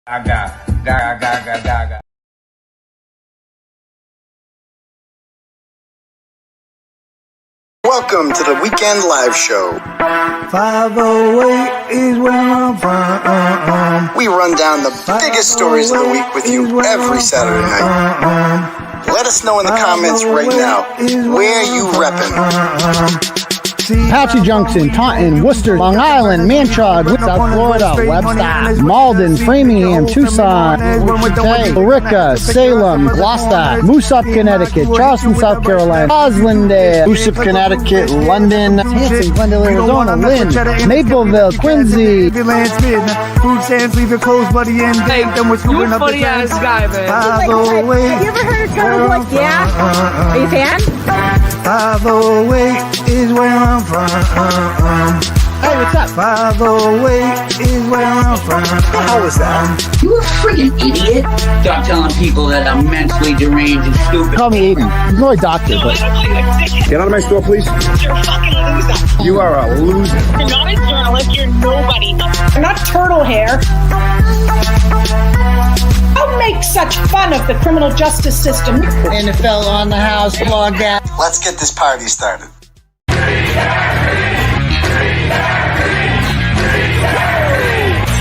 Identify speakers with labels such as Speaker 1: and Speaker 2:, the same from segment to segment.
Speaker 1: Gaga.
Speaker 2: Welcome to the Weekend Live Show.
Speaker 3: 508 is where I'm from.
Speaker 2: We run down the biggest stories of the week with you every Saturday night. Let us know in the comments right now where you reppin'.
Speaker 4: Apache Junction, Taunton, Worcester, Long Island, Manchog, South Florida, Webster, Malden, Framingham, Tucson, Wichita, Billerica, Salem, Gloucester, Moosop, Connecticut, Charleston, South Carolina, Roslindale, Moosop, Connecticut, London, Hanson, Glendale, Arizona, Lynn, Mapleville, Quincy.
Speaker 3: Food stands, leave it closed, buddy, and
Speaker 5: hey, you a funny ass guy, man.
Speaker 6: Have you ever heard of Turtleboy? Yeah? Are you a fan?
Speaker 3: 508 is where I'm from.
Speaker 4: Hey, what's up?
Speaker 3: 508 is where I'm from.
Speaker 4: How was that?
Speaker 7: You a freaking idiot. Stop telling people that I'm mentally deranged and stupid.
Speaker 4: Call me Aidan. He's not a doctor, but...
Speaker 8: Get out of my store, please.
Speaker 9: You're a fucking loser.
Speaker 8: You are a loser.
Speaker 9: You're not a journalist. You're nobody. You're not turtle hair. Don't make such fun of the criminal justice system.
Speaker 4: NFL on the house, blog that.
Speaker 2: Let's get this party started.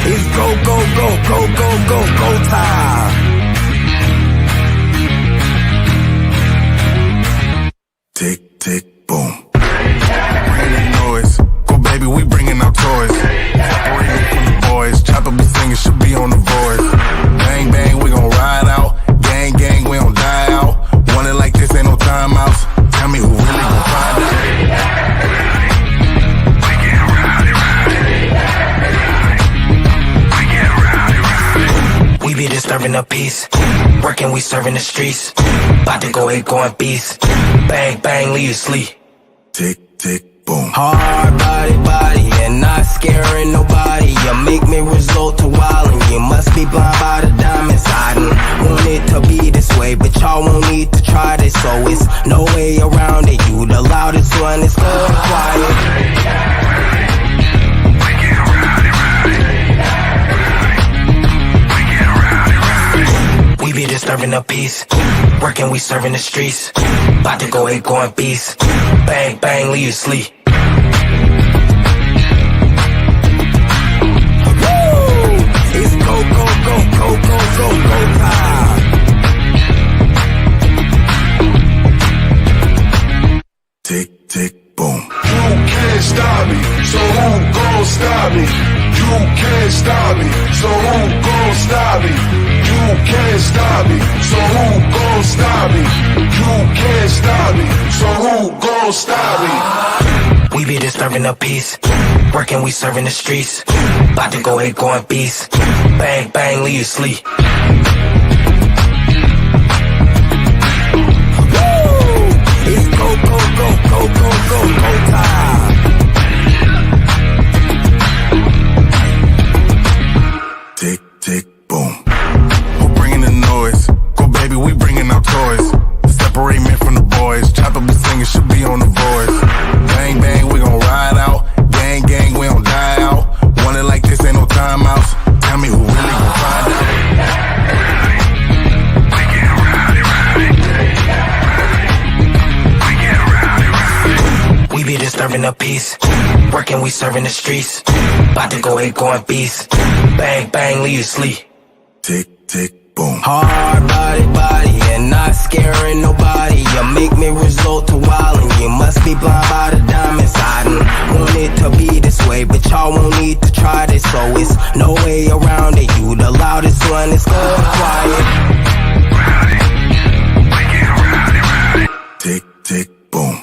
Speaker 3: It's go time.
Speaker 10: Tick, tick, boom. Bringing the noise. Go, baby, we bringing our toys. Separating from the boys. Chopper be singing, should be on the voice. Bang, bang, we gon' ride out. Gang, gang, we don't die out. Want it like this, ain't no timeouts. Tell me who really gon' find out.
Speaker 11: We be disturbing the peace. Working, we serving the streets. About to go going beast. Bang, bang, leave you sleep.
Speaker 10: Tick, tick, boom.
Speaker 11: Hard body, and not scaring nobody. You make me resort to wildin'. You must be blind by the diamonds. I didn't want it to be this way, but y'all won't need to try this. So it's no way around it. You the loudest one, it's good quiet. We be disturbing the peace. Working, we serving the streets. About to go going beast. Bang, bang, leave you sleep.
Speaker 3: It's go time.
Speaker 10: Tick, tick, boom.
Speaker 12: You can't stop me, so who gon' stop me? You can't stop me, so who gon' stop me? You can't stop me, so who gon' stop me? You can't stop me, so who gon' stop me?
Speaker 11: We be disturbing the peace. Working, we serving the streets. About to go going beast. Bang, bang, leave you sleep.
Speaker 3: It's go time.
Speaker 10: Tick, tick, boom. We're bringing the noise. Go, baby, we bringing our toys. Separate men from the boys. Chopper be singing, should be on the voice. Bang, bang, we gon' ride out. Gang, gang, we don't die out. Want it like this, ain't no timeouts. Tell me who really gon' find out.
Speaker 11: We be disturbing the peace. Working, we serving the streets. About to go going beast. Bang, bang, leave you sleep.
Speaker 10: Tick, tick, boom.
Speaker 11: Hard body, and not scaring nobody. You make me resort to wildin'. You must be blind by the diamonds. I didn't want it to be this way, but y'all won't need to try this. So it's no way around it. You the loudest one, it's good quiet.
Speaker 10: Tick, tick, boom.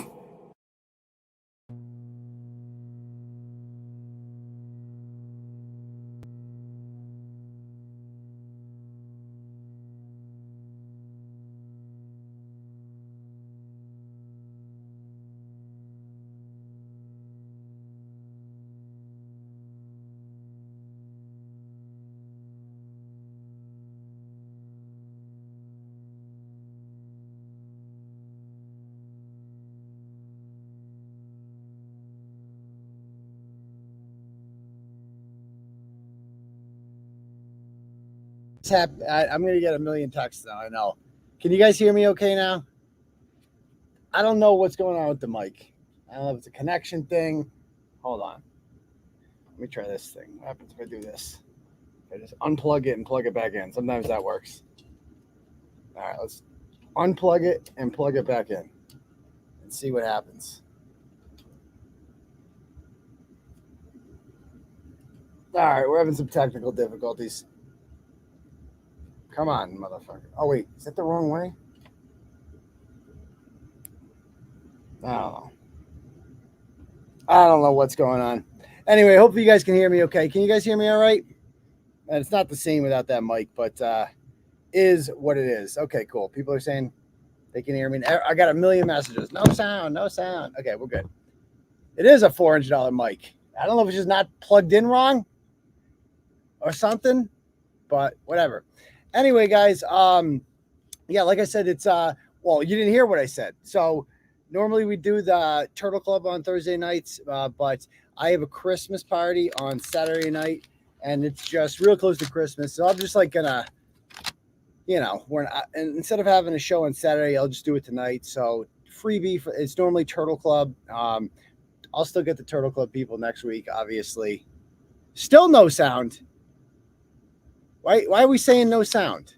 Speaker 4: I'm going to get a million texts now. I know. Can you guys hear me okay now? I don't know what's going on with the mic. I don't know if it's a connection thing. Hold on. Let me try this thing. What happens if I do this? I just unplug it and plug it back in. Sometimes that works. All right, let's unplug it and plug it back in and see what happens. All right, we're having some technical difficulties. Come on, motherfucker. Oh, wait. Is that the wrong way? I don't know what's going on. Anyway, hopefully you guys can hear me okay. Can you guys hear me all right? And it's not the same without that mic, but is what it is. Okay, cool. People are saying they can hear me. I got a million messages. No sound, no sound. Okay, we're good. It is a $400 mic. I don't know if it's just not plugged in wrong or something, but whatever. Anyway, guys, yeah, like I said, it's well, you didn't hear what I said. So normally we do the Turtle Club on Thursday nights, but I have a Christmas party on Saturday night, and it's just real close to Christmas. So I'm just like gonna, you know, and instead of having a show on Saturday, I'll just do it tonight. So freebie, it's normally Turtle Club. I'll still get the Turtle Club people next week, obviously. Still no sound. Why are we saying no sound?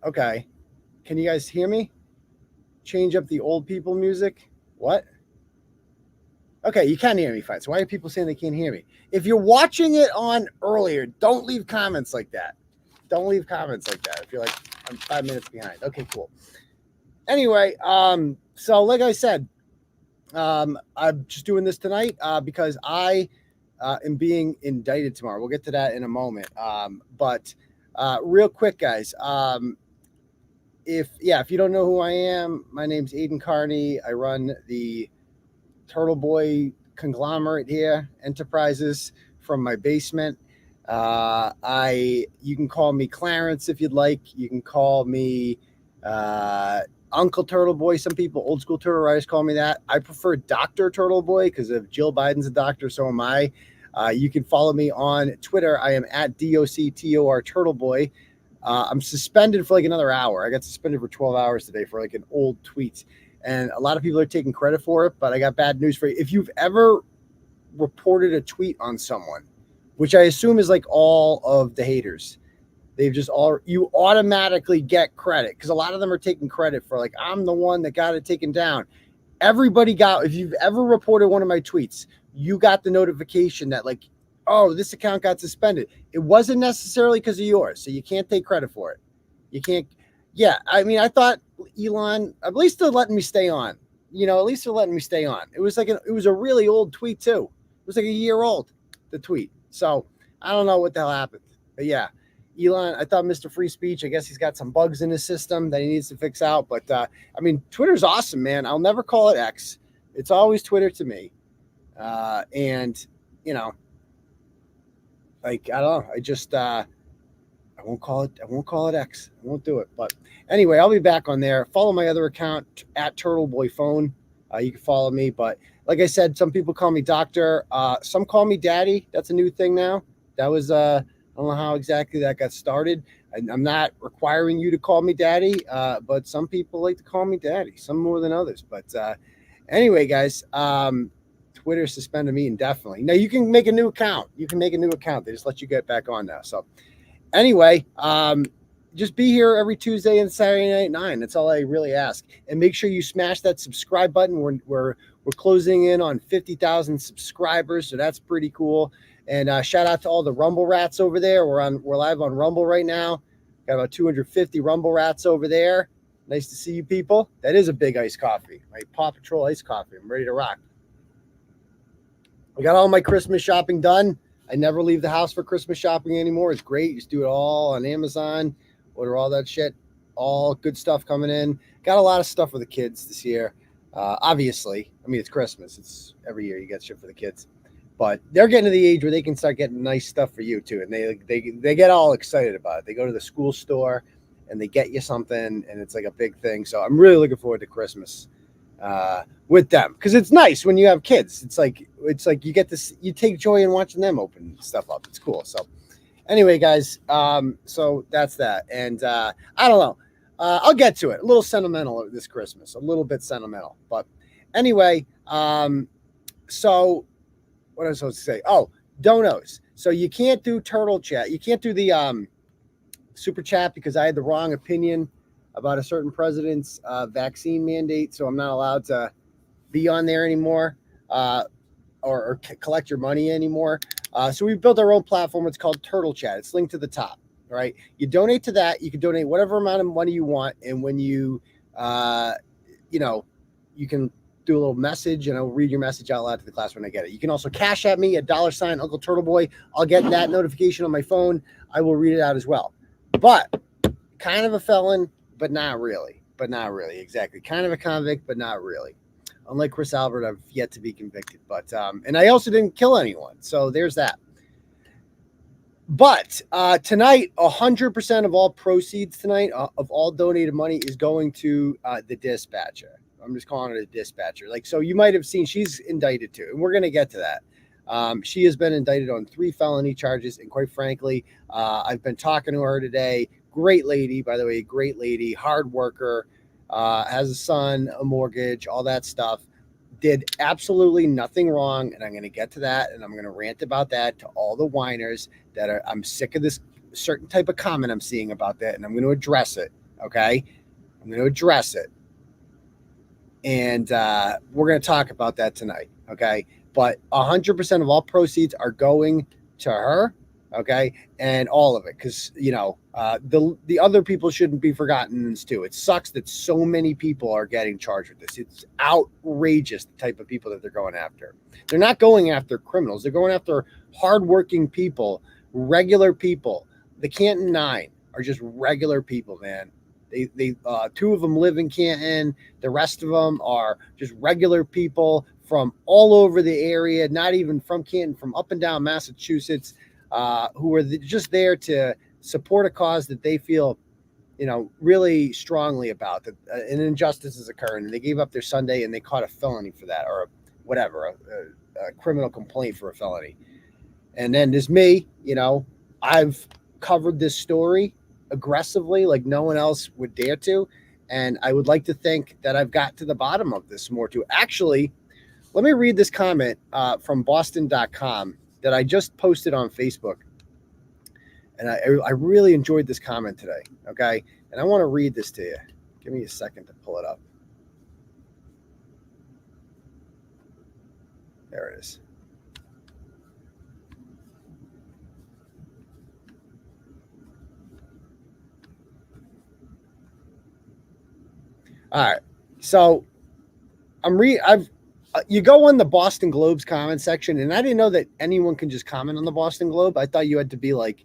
Speaker 4: Okay. Can you guys hear me? Change up the old people music. What? Okay, you can hear me fine. So why are people saying they can't hear me? If you're watching it on earlier, don't leave comments like that. Don't leave comments like that. If you're like, I'm 5 minutes behind. Okay, cool. Anyway, so like I said, I'm just doing this tonight because I am being indicted tomorrow. We'll get to that in a moment. But real quick, guys, if you don't know who I am, my name's Aidan Kearney. I run the Turtleboy conglomerate here, enterprises, from my basement. You can call me Clarence if you'd like. You can call me Uncle Turtleboy. Some people, old school turtle riders, call me that. I prefer Dr. Turtleboy because if Jill Biden's a doctor, so am I. You can follow me on Twitter. I am at DOCTOR Turtleboy. I'm suspended for like another hour. I got suspended for 12 hours today for like an old tweet. And a lot of people are taking credit for it, but I got bad news for you. If you've ever reported a tweet on someone, which I assume is like all of the haters, you automatically get credit because a lot of them are taking credit for like, I'm the one that got it taken down. If you've ever reported one of my tweets, you got the notification that like, oh, this account got suspended. It wasn't necessarily because of yours, so you can't take credit for it. You can't. Yeah, I mean, I thought Elon, at least they're letting me stay on. You know, at least they're letting me stay on. It was a really old tweet too. It was like a year old, the tweet. So I don't know what the hell happened. But yeah, Elon, I thought Mr. Free Speech, I guess he's got some bugs in his system that he needs to fix out. But I mean, Twitter's awesome, man. I'll never call it X. It's always Twitter to me. And, you know, like, I don't know. I just, I won't call it X. I won't do it. But anyway, I'll be back on there. Follow my other account at Turtleboy Phone. You can follow me. But like I said, some people call me Doctor. Some call me Daddy. That's a new thing now. That was, I don't know how exactly that got started. I'm not requiring you to call me Daddy, but some people like to call me Daddy, some more than others. But anyway, guys, Twitter suspended me indefinitely. Now you can make a new account. They just let you get back on now. So anyway, just be here every Tuesday and Saturday night at 9. That's all I really ask. And make sure you smash that subscribe button. We're closing in on 50,000 subscribers, so that's pretty cool. And shout out to all the Rumble Rats over there. We're live on Rumble right now. Got about 250 Rumble Rats over there. Nice to see you people. That is a big iced coffee, my Paw Patrol iced coffee. I'm ready to rock. I got all my Christmas shopping done. I never leave the house for Christmas shopping anymore. It's great. Just do it all on Amazon. Order all that shit. All good stuff coming in. Got a lot of stuff for the kids this year. Obviously, I mean, it's Christmas. It's every year you get shit for the kids. But they're getting to the age where they can start getting nice stuff for you too. And they get all excited about it. They go to the school store and they get you something and it's like a big thing. So I'm really looking forward to Christmas. with them, because it's nice when you have kids. It's like you get this, you take joy in watching them open stuff up. It's cool. So anyway, guys, so that's that. And I don't know. I'll get to it. A little sentimental this Christmas, a little bit sentimental. But anyway, so what I was supposed to say? Oh, Donos. So you can't do turtle chat. You can't do the super chat because I had the wrong opinion about a certain president's vaccine mandate. So I'm not allowed to be on there anymore or collect your money anymore. So we built our own platform. It's called Turtle Chat. It's linked to the top. Right? You donate to that. You can donate whatever amount of money you want. And when you, you can do a little message and I'll read your message out loud to the class when I get it. You can also cash at me at $ Uncle Turtleboy. I'll get that notification on my phone. I will read it out as well. But kind of a felon, but not really. Exactly. Kind of a convict, but not really. Unlike Chris Albert, I've yet to be convicted. But and I also didn't kill anyone. So there's that. But tonight, 100% of all proceeds tonight of all donated money is going to the dispatcher. I'm just calling it a dispatcher. Like, so you might have seen she's indicted too, and we're going to get to that. She has been indicted on 3 felony charges, and quite frankly, I've been talking to her today. Great lady, by the way, great lady, hard worker, has a son, a mortgage, all that stuff. Did absolutely nothing wrong, and I'm going to get to that, and I'm going to rant about that to all the whiners that are. I'm sick of this certain type of comment I'm seeing about that, and I'm going to address it. Okay, I'm going to address it, and we're going to talk about that tonight. Okay, but 100% of all proceeds are going to her. Okay, and all of it, because the other people shouldn't be forgotten too. It sucks that so many people are getting charged with this. It's outrageous, the type of people that they're going after. They're not going after criminals. They're going after hardworking people, regular people. The Canton 9 are just regular people, man. They 2 of them live in Canton. The rest of them are just regular people from all over the area, not even from Canton, from up and down Massachusetts. Who are just there to support a cause that they feel, really strongly about, that an injustice is occurring, and they gave up their Sunday and they caught a felony for that, or whatever, a criminal complaint for a felony. And then there's me, I've covered this story aggressively like no one else would dare to, and I would like to think that I've got to the bottom of this more too. Actually, let me read this comment from Boston.com that I just posted on Facebook. And I really enjoyed this comment today, okay? And I want to read this to you. Give me a second to pull it up. There it is. All right. So you go in the Boston Globe's comment section, and I didn't know that anyone can just comment on the Boston Globe. I thought you had to be like,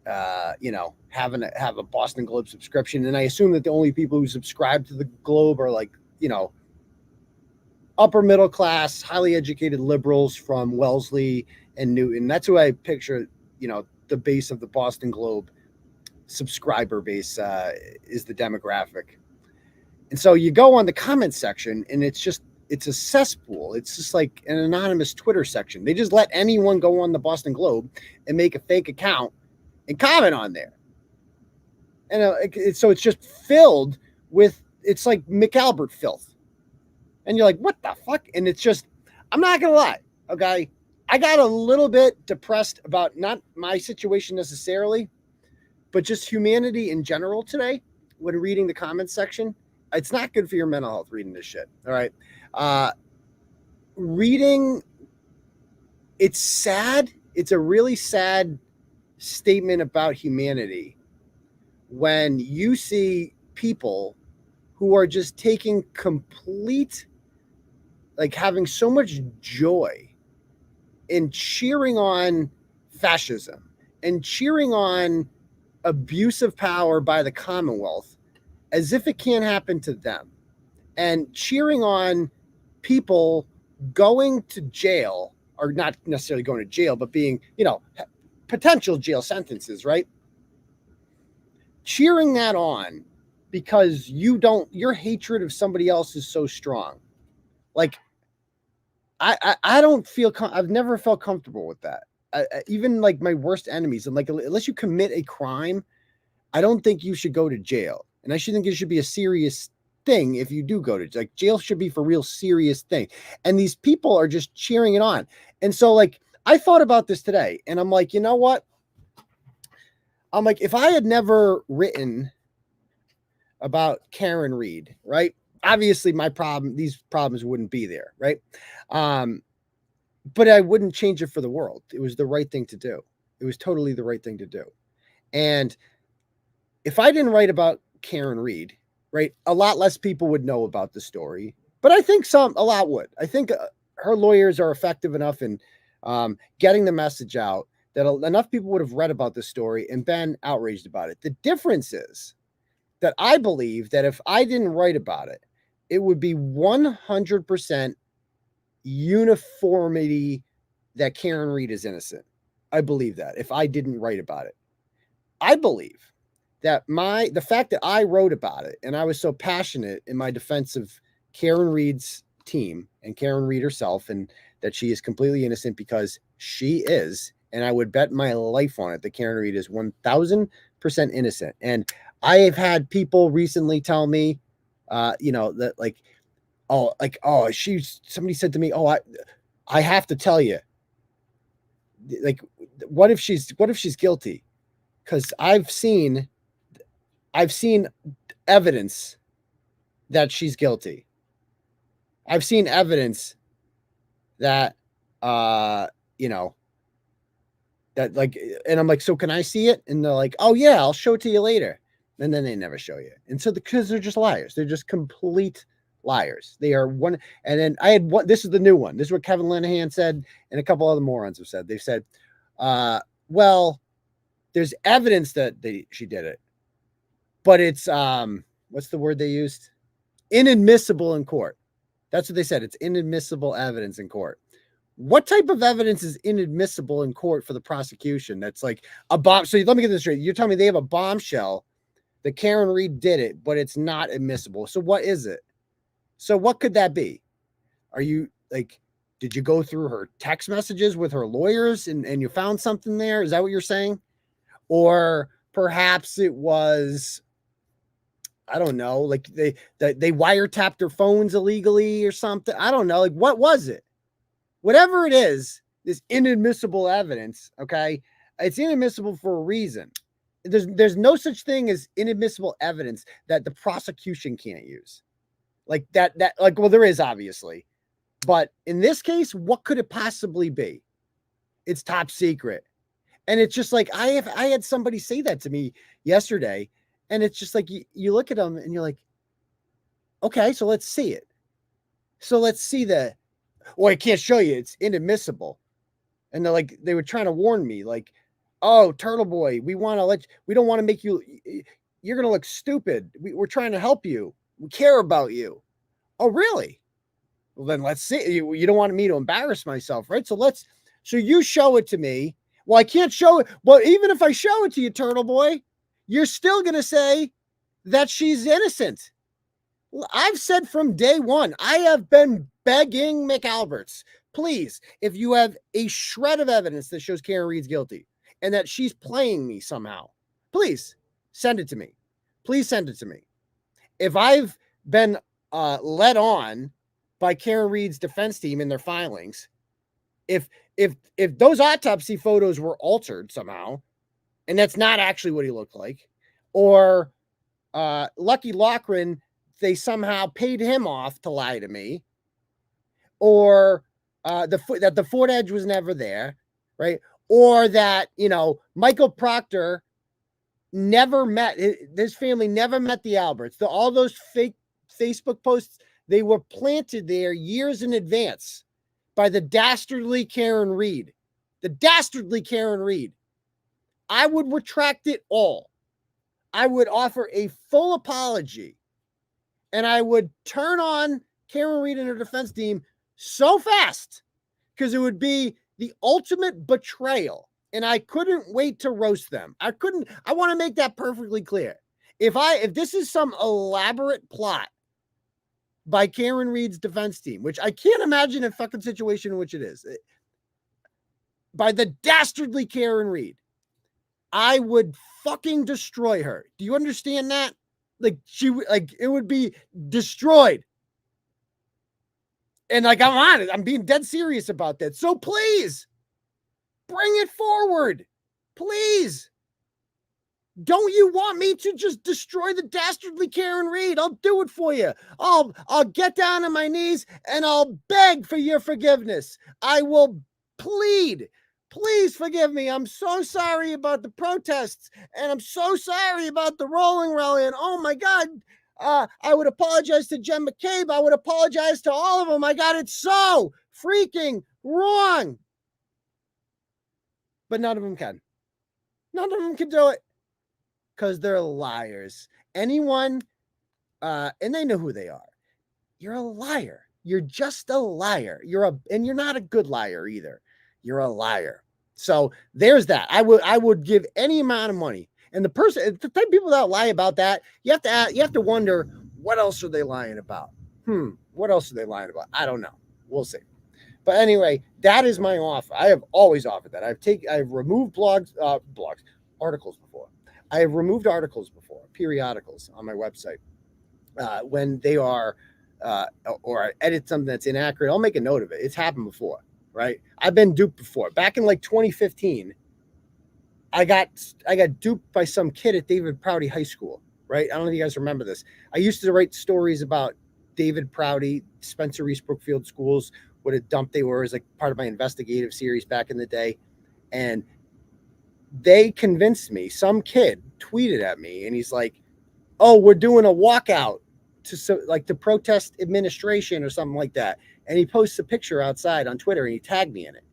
Speaker 4: have a Boston Globe subscription. And I assume that the only people who subscribe to the Globe are like, upper middle class, highly educated liberals from Wellesley and Newton. That's who I picture, the base of the Boston Globe subscriber base is the demographic. And so you go on the comment section, and it's a cesspool. It's just like an anonymous Twitter section. They just let anyone go on the Boston Globe and make a fake account and comment on there. And so it's just filled with, it's like McAlbert filth. And you're like, what the fuck? And it's just, I'm not going to lie. Okay. I got a little bit depressed about not my situation necessarily, but just humanity in general today when reading the comments section. It's not good for your mental health reading this shit. All right. Reading, it's sad. It's a really sad statement about humanity when you see people who are just taking complete, like having so much joy in cheering on fascism and cheering on abuse of power by the Commonwealth as if it can't happen to them, and cheering on people going to jail, or not necessarily going to jail, but being, potential jail sentences, right? Cheering that on because your hatred of somebody else is so strong. Like, I don't feel, I've never felt comfortable with that. Even like my worst enemies, and like, unless you commit a crime, I don't think you should go to jail. And I should think it should be a serious thing if you do go to, like, jail should be for real serious thing. And these people are just cheering it on. And so, like, I thought about this today, and I'm like, you know what? I'm like, if I had never written about Karen Reed, right? Obviously, these problems wouldn't be there, right? But I wouldn't change it for the world. It was the right thing to do. It was totally the right thing to do. And if I didn't write about Karen Reed, right, a lot less people would know about the story. But I think a lot would. I think her lawyers are effective enough in getting the message out that enough people would have read about the story and been outraged about it. The difference is that I believe that if I didn't write about it, it would be 100% uniformity that Karen Reed is innocent. I believe that if I didn't write about it. I believe that the fact that I wrote about it and I was so passionate in my defense of Karen Reed's team and Karen Reed herself, and that she is completely innocent, because she is, and I would bet my life on it that Karen Reed is 1000% innocent. And I have had people recently tell me, that somebody said to me, I have to tell you, like, what if she's guilty? Because I've seen evidence that she's guilty. I've seen evidence that, that, like, and I'm like, so can I see it? And they're like, oh yeah, I'll show it to you later. And then they never show you. And so because they're just liars. They're just complete liars. They are one. And then I had one. This is the new one. This is what Kevin Linehan said, and a couple other morons have said. They've said, well, there's evidence that she did it, but it's what's the word they used? Inadmissible in court. That's what they said. It's inadmissible evidence in court. What type of evidence is inadmissible in court for the prosecution? That's like a bomb. So let me get this straight. You're telling me they have a bombshell that Karen Reed did it, but it's not admissible. So what is it? So what could that be? Are you like, did you go through her text messages with her lawyers and you found something there? Is that what you're saying? Or perhaps it was, I don't know, like they wiretapped her phones illegally or something. I don't know. Like, what was it? Whatever it is, this inadmissible evidence, okay? It's inadmissible for a reason. There's no such thing as inadmissible evidence that the prosecution can't use. Like that, well, there is obviously. But in this case, what could it possibly be? It's top secret. And it's just like, I had somebody say that to me yesterday, and it's just like, you look at them and you're like, okay, so let's see it. So let's see I can't show you. It's inadmissible. And they're like, they were trying to warn me, like, oh, Turtleboy, we don't want to make you, you're going to look stupid. We're trying to help you. We care about you. Oh, really? Well, then let's see. You don't want me to embarrass myself, right? So you show it to me. Well, I can't show it. Well, even if I show it to you, Turtleboy, you're still going to say that she's innocent. I've said from day one, I have been begging McAlberts, please, if you have a shred of evidence that shows Karen Reed's guilty and that she's playing me somehow, please send it to me. Please send it to me. If I've been led on by Karen Reed's defense team in their filings, if those autopsy photos were altered somehow, and that's not actually what he looked like, or Lucky Loughran, they somehow paid him off to lie to me, or that the foot edge was never there, right? Or that, Michael Proctor never met, his family never met the Alberts. All those fake Facebook posts, they were planted there years in advance by the dastardly Karen Reed. The dastardly Karen Reed. I would retract it all. I would offer a full apology, and I would turn on Karen Reed and her defense team so fast, because it would be the ultimate betrayal. And I couldn't wait to roast them. I want to make that perfectly clear. if this is some elaborate plot by Karen Reed's defense team, which I can't imagine a fucking situation in which it is, by the dastardly Karen Reed, I would fucking destroy her. Do you understand that? Like it would be destroyed. And like, I'm on it. I'm being dead serious about that. So please bring it forward. Please. Don't you want me to just destroy the dastardly Karen Reed? I'll do it for you. I'll get down on my knees and I'll beg for your forgiveness. I will plead. Please forgive me. I'm so sorry about the protests, and I'm so sorry about the rolling rally. And oh my God, I would apologize to Jen McCabe. I would apologize to all of them. I got it so freaking wrong. But none of them can. None of them can do it because they're liars. Anyone, and they know who they are. You're a liar. You're just a liar. And you're not a good liar either. You're a liar. So there's that. I would give any amount of money. And the type of people that lie about that, you have to wonder, what else are they lying about? What else are they lying about? I don't know. We'll see. But anyway, that is my offer. I have always offered that. I've removed articles before. I have removed articles before, periodicals on my website when they are, or I edit something that's inaccurate. I'll make a note of it. It's happened before, right? I've been duped before. Back in like 2015, I got duped by some kid at David Prouty High School, right? I don't know if you guys remember this. I used to write stories about David Prouty, Spencer East Brookfield schools, what a dump they were, as like part of my investigative series back in the day. And they convinced me, some kid tweeted at me and he's like, oh, we're doing a walkout to protest administration or something like that. And he posts a picture outside on Twitter and he tagged me in it.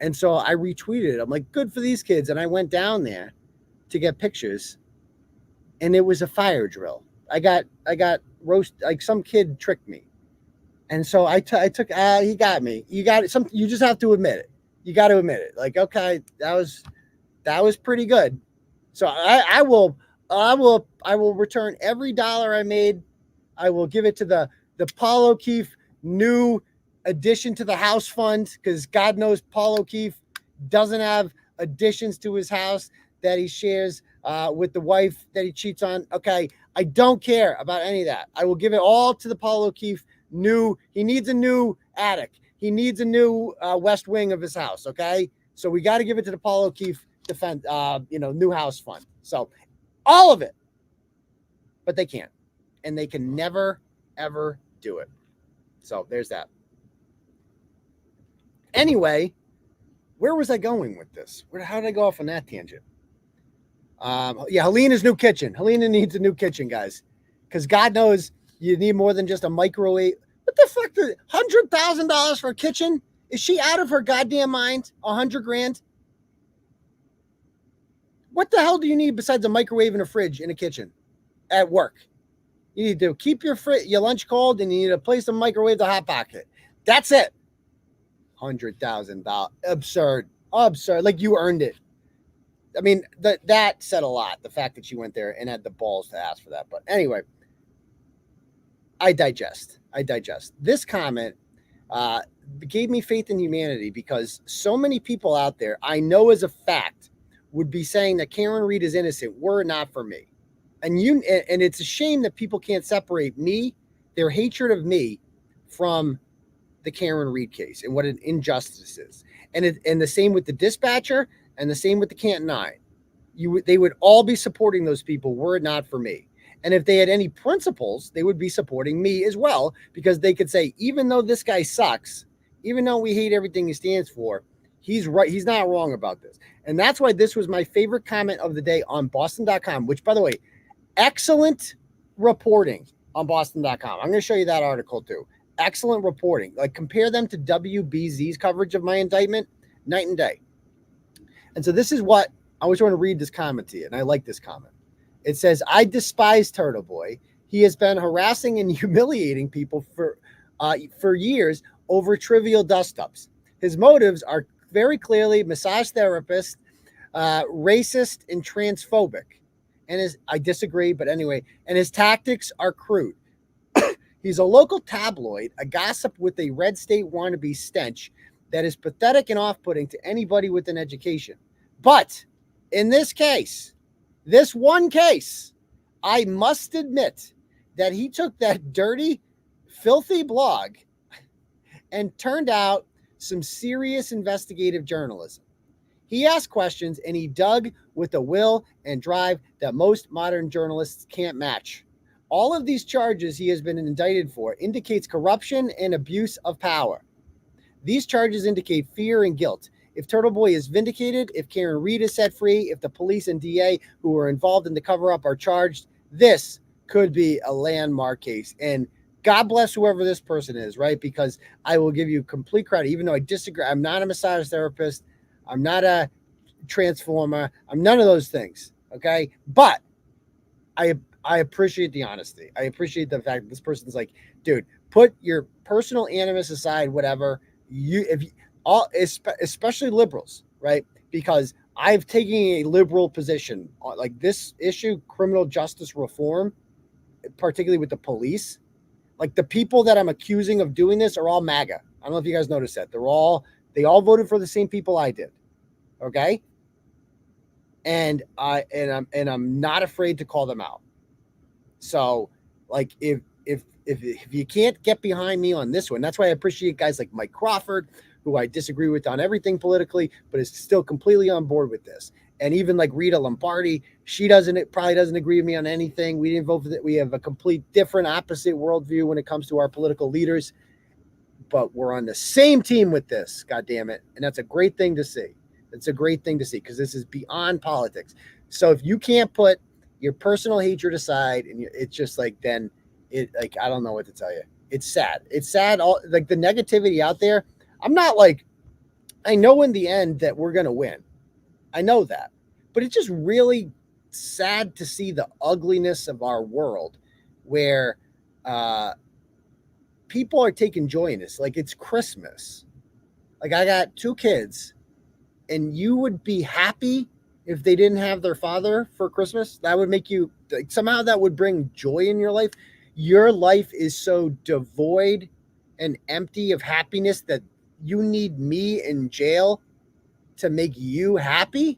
Speaker 4: And so I retweeted it. I'm like, good for these kids. And I went down there to get pictures and it was a fire drill. I got roast, like some kid tricked me. And so I took, he got me. You just have to admit it. You got to admit it. Like, okay, that was pretty good. So I will return every dollar I made. I will give it to the Paul O'Keefe new addition to the house fund, because God knows Paul O'Keefe doesn't have additions to his house that he shares with the wife that he cheats on. Okay, I don't care about any of that. I will give it all to the Paul O'Keefe he needs a new attic. He needs a new west wing of his house. Okay, so we got to give it to the Paul O'Keefe new house fund. So all of it, but they can't, and they can never ever do it. So there's that. Anyway, where was I going with this? How did I go off on that tangent? Helena's new kitchen. Helena needs a new kitchen, guys, because God knows you need more than just a microwave. What the fuck? $100,000 for a kitchen? Is she out of her goddamn mind? $100,000? What the hell do you need besides a microwave and a fridge in a kitchen at work? You need to keep your lunch cold, and you need a place to microwave the Hot Pocket. That's it. $100,000. Absurd. Like you earned it. I mean, that said a lot. The fact that she went there and had the balls to ask for that. But anyway, I digest. This comment gave me faith in humanity, because so many people out there, I know as a fact, would be saying that Karen Reed is innocent were it not for me. And it's a shame that people can't separate me, their hatred of me, from the Karen Reed case and what an injustice is. And the same with the Dispatcher and the same with the Canton 9. They would all be supporting those people were it not for me. And if they had any principles, they would be supporting me as well, because they could say, even though this guy sucks, even though we hate everything he stands for, he's right. He's not wrong about this. And that's why this was my favorite comment of the day on Boston.com, which, by the way, excellent reporting on Boston.com. I'm going to show you that article too. Excellent reporting. Like, compare them to WBZ's coverage of my indictment, night and day. And so this is what I always want to read this comment to you. And I like this comment. It says, I despise Turtleboy. He has been harassing and humiliating people for years over trivial dust-ups. His motives are very clearly massage therapist, racist, and transphobic. And I disagree, but anyway, and his tactics are crude. He's a local tabloid, a gossip with a red state wannabe stench that is pathetic and off-putting to anybody with an education. But in this one case, I must admit that he took that dirty, filthy blog and turned out some serious investigative journalism. He asked questions and he dug with a will and drive that most modern journalists can't match. All of these charges he has been indicted for indicates corruption and abuse of power. These charges indicate fear and guilt. If Turtleboy is vindicated, if Karen Reed is set free, if the police and DA who were involved in the cover-up are charged, this could be a landmark case. And God bless whoever this person is, right? Because I will give you complete credit, even though I disagree. I'm not a massage therapist. I'm not a transformer. I'm none of those things, okay? But I appreciate the honesty. I appreciate the fact that this person's like, dude, put your personal animus aside, whatever. Especially liberals, right? Because I've taken a liberal position on like this issue, criminal justice reform, particularly with the police. Like the people that I'm accusing of doing this are all MAGA. I don't know if you guys noticed that. They all voted for the same people I did. Okay. And I'm not afraid to call them out. So like if you can't get behind me on this one, that's why I appreciate guys like Mike Crawford, who I disagree with on everything politically, but is still completely on board with this. And even like Rita Lombardi, she probably doesn't agree with me on anything. We didn't vote for that. We have a complete different opposite worldview when it comes to our political leaders, but we're on the same team with this, God damn it. And that's a great thing to see. It's a great thing to see because this is beyond politics. So if you can't put your personal hatred aside and it's just like, then it like, I don't know what to tell you. It's sad. It's sad. All like the negativity out there. I'm not like, I know in the end that we're going to win. I know that, but it's just really sad to see the ugliness of our world where people are taking joy in this. Like it's Christmas. Like I got 2 kids and you would be happy if they didn't have their father for Christmas. That would make you like somehow that would bring joy in your life. Your life is so devoid and empty of happiness that you need me in jail to make you happy.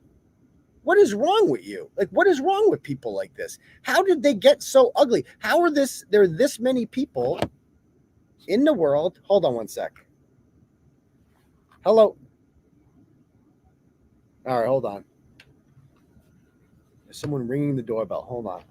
Speaker 4: What is wrong with you? Like, what is wrong with people like this? How did they get so ugly? How are there are this many people in the world? Hold on one sec. Hello. All right, hold on. There's someone ringing the doorbell. Hold on.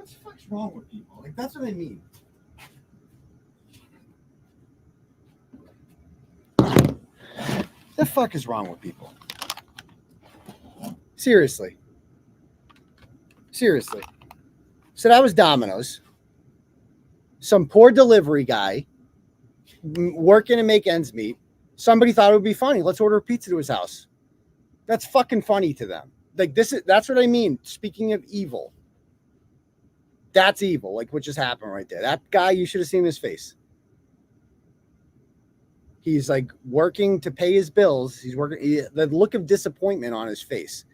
Speaker 4: What the fuck's wrong with people? Like, that's what I mean. The fuck is wrong with people? Seriously. So that was Domino's. Some poor delivery guy working to make ends meet. Somebody thought it would be funny. Let's order a pizza to his house. That's fucking funny to them. Like that's what I mean. Speaking of evil. That's evil, like what just happened right there. That guy, you should have seen his face. He's like working to pay his bills. He's working. The look of disappointment on his face.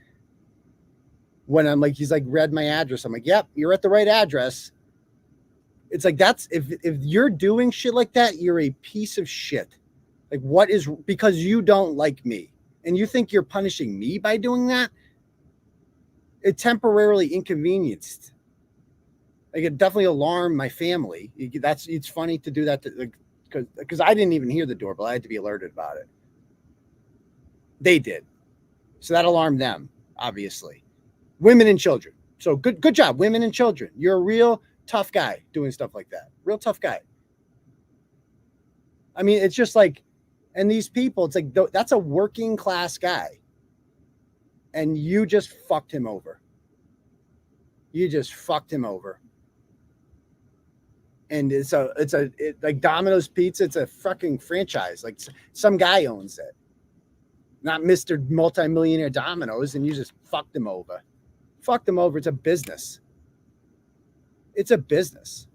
Speaker 4: When I'm like, he's like, read my address. I'm like, yep, you're at the right address. It's like, that's if you're doing shit like that, you're a piece of shit. Like, what is, because you don't like me and you think you're punishing me by doing that? It temporarily inconvenienced. Like, it definitely alarmed my family. It's funny to do that because I didn't even hear the doorbell. I had to be alerted about it. They did. So that alarmed them, obviously. Women and children. So good job, women and children. You're a real tough guy doing stuff like that. Real tough guy. I mean, it's just like, and these people, it's like, that's a working class guy. And you just fucked him over. You just fucked him over. And it's like Domino's Pizza. It's a fucking franchise. Like some guy owns it. Not Mr. Multimillionaire Domino's. And you just fucked him over. Fuck them over. It's a business. It's a business.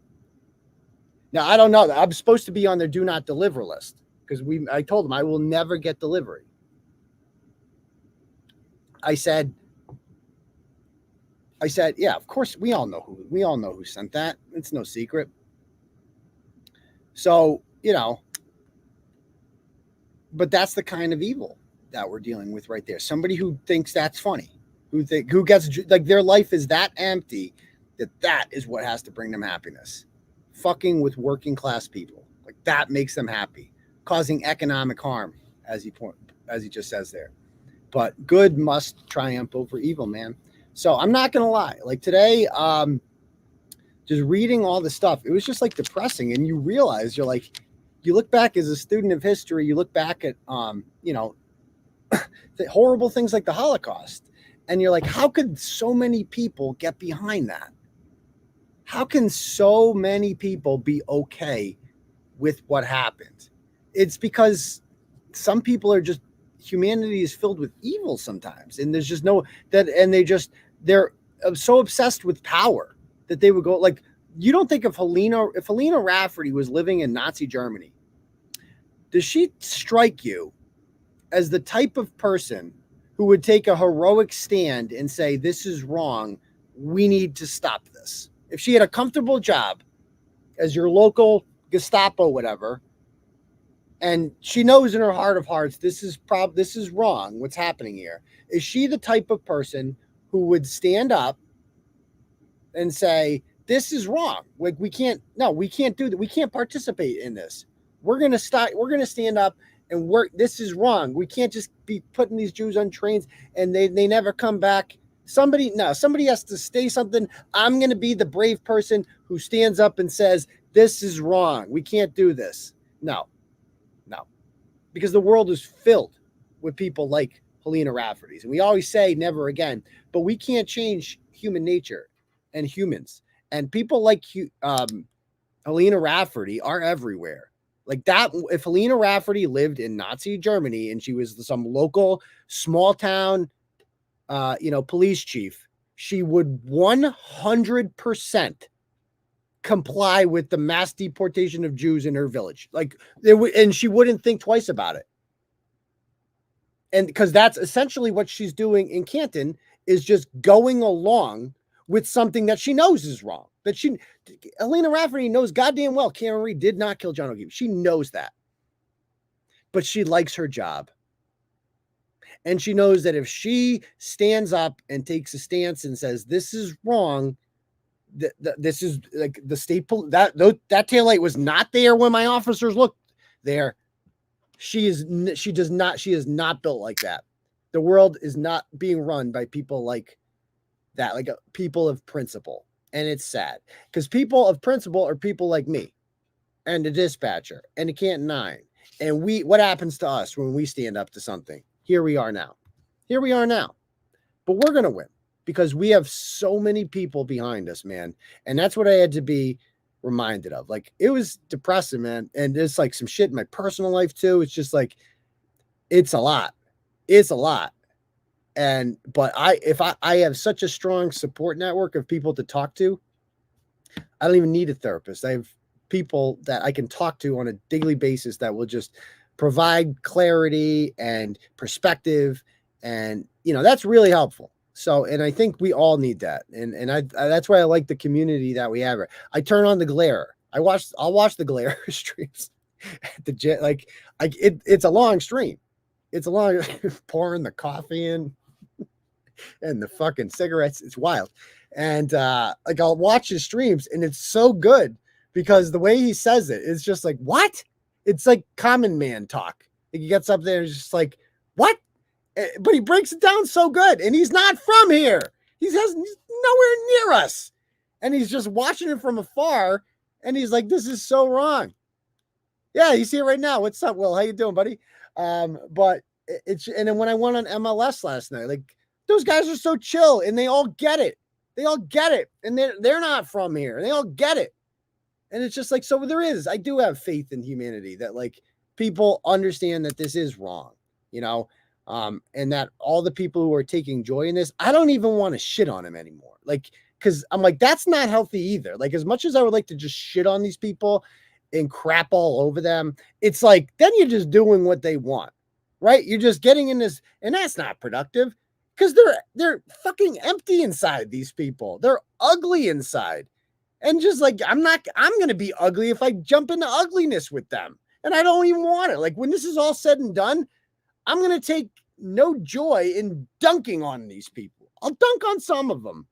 Speaker 4: Now, I don't know. I'm supposed to be on their do not deliver list because I told them I will never get delivery. I said, yeah, of course, we all know who sent that. It's no secret. So, but that's the kind of evil that we're dealing with right there. Somebody who thinks that's funny. Who gets, like, their life is that empty that is what has to bring them happiness. Fucking with working class people, like, that makes them happy, causing economic harm, as he just says there. But good must triumph over evil, man. So I'm not gonna lie, like today, just reading all the stuff, it was just like depressing, and you realize you look back as a student of history, you look back at the horrible things like the Holocaust. And you're like, how could so many people get behind that? How can so many people be okay with what happened? It's because some people are just, humanity is filled with evil sometimes. And there's just they're so obsessed with power that they would go, like, you don't think if Helena Rafferty was living in Nazi Germany, does she strike you as the type of person who would take a heroic stand and say, this is wrong, we need to stop this? If she had a comfortable job as your local Gestapo, whatever, and she knows in her heart of hearts, this is wrong, what's happening here, is she the type of person who would stand up and say, this is wrong, like, we can't do that, we can't participate in this, we're going to stand up and this is wrong. We can't just be putting these Jews on trains and they never come back. Somebody has to say something. I'm going to be the brave person who stands up and says, this is wrong. We can't do this. No. Because the world is filled with people like Helena Rafferty's. And we always say never again, but we can't change human nature and humans. And people like Helena Rafferty are everywhere. Like that, if Helena Rafferty lived in Nazi Germany and she was some local small town, police chief, she would 100% comply with the mass deportation of Jews in her village. Like, and she wouldn't think twice about it. And because that's essentially what she's doing in Canton, is just going along with something that she knows is wrong. Helena Rafferty knows goddamn well Kearney did not kill John O'Keefe. She knows that. But she likes her job. And she knows that if she stands up and takes a stance and says, this is wrong, this is like the state police, that taillight was not there when my officers looked there. She is not built like that. The world is not being run by people like that, like people of principle. And it's sad because people of principle are people like me and the dispatcher and the Canton 9. And what happens to us when we stand up to something? Here we are now. But we're going to win because we have so many people behind us, man. And that's what I had to be reminded of. Like, it was depressing, man. And there's like some shit in my personal life too. It's just like, it's a lot. But I have such a strong support network of people to talk to. I don't even need a therapist. I have people that I can talk to on a daily basis that will just provide clarity and perspective. And, that's really helpful. So, and I think we all need that. And I that's why I like the community that we have here. I turn on the glare. I'll watch the glare streams at the jet. It's a long stream. It's a long pouring the coffee in and the fucking cigarettes. It's wild. And I'll watch his streams and it's so good because the way he says it is just like, what? It's like common man talk. He gets up there and is just like, what? But he breaks it down so good. And he's not from here. He's nowhere near us. And he's just watching it from afar. And he's like, this is so wrong. Yeah, you see it right now. What's up, Will? How you doing, buddy? But and then when I went on MLS last night, like those guys are so chill and they all get it. They all get it. And they're not from here. They all get it. And it's just like, so I do have faith in humanity that like people understand that this is wrong, and that all the people who are taking joy in this, I don't even want to shit on them anymore. Like, cause I'm like, that's not healthy either. Like as much as I would like to just shit on these people and crap all over them, it's like, then you're just doing what they want, right? You're just getting in this, and that's not productive because they're fucking empty inside, these people. They're ugly inside. And just like, I'm going to be ugly if I jump into ugliness with them. And I don't even want it. Like when this is all said and done, I'm going to take no joy in dunking on these people. I'll dunk on some of them,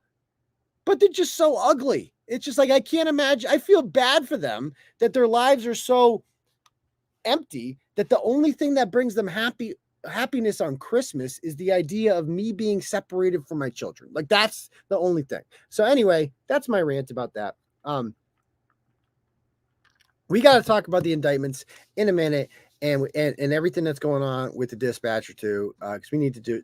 Speaker 4: but they're just so ugly. It's just like, I can't imagine. I feel bad for them that their lives are so empty that the only thing that brings them happiness on Christmas is the idea of me being separated from my children. Like that's the only thing. So anyway, that's my rant about that. We got to talk about the indictments in a minute and everything that's going on with the dispatcher too, because we need to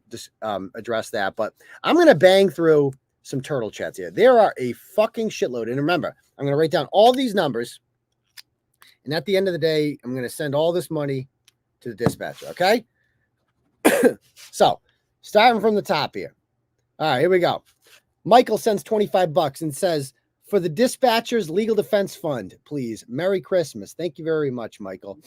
Speaker 4: address that. But I'm going to bang through some turtle chats here. There are a fucking shitload. And remember, I'm going to write down all these numbers. And at the end of the day, I'm going to send all this money to the dispatcher. Okay. So starting from the top here. All right, here we go. Michael sends $25 and says, for the dispatcher's legal defense fund, please. Merry Christmas. Thank you very much, Michael.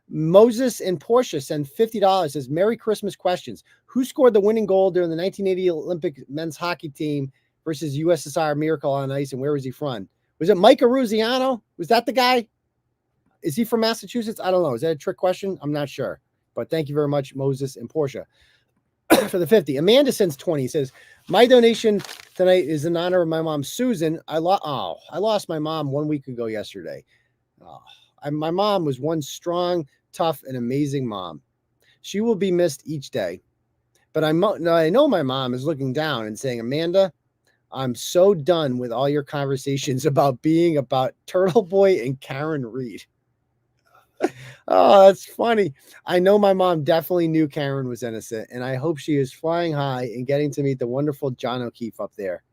Speaker 4: Moses and Portia send $50. Says, Merry Christmas questions. Who scored the winning goal during the 1980 Olympic men's hockey team versus USSR Miracle on Ice, and where was he from? Was it Mike Aruziano? Was that the guy? Is he from Massachusetts? I don't know. Is that a trick question? I'm not sure. But thank you very much, Moses and Portia, for the 50. Amanda sends 20. Says, my donation tonight is in honor of my mom, Susan. I lost my mom 1 week ago yesterday. My mom was one strong, tough, and amazing mom. She will be missed each day. But I know my mom is looking down and saying, Amanda, I'm so done with all your conversations about Turtleboy and Karen Reed. Oh, that's funny. I know my mom definitely knew Karen was innocent, and I hope she is flying high and getting to meet the wonderful John O'Keefe up there.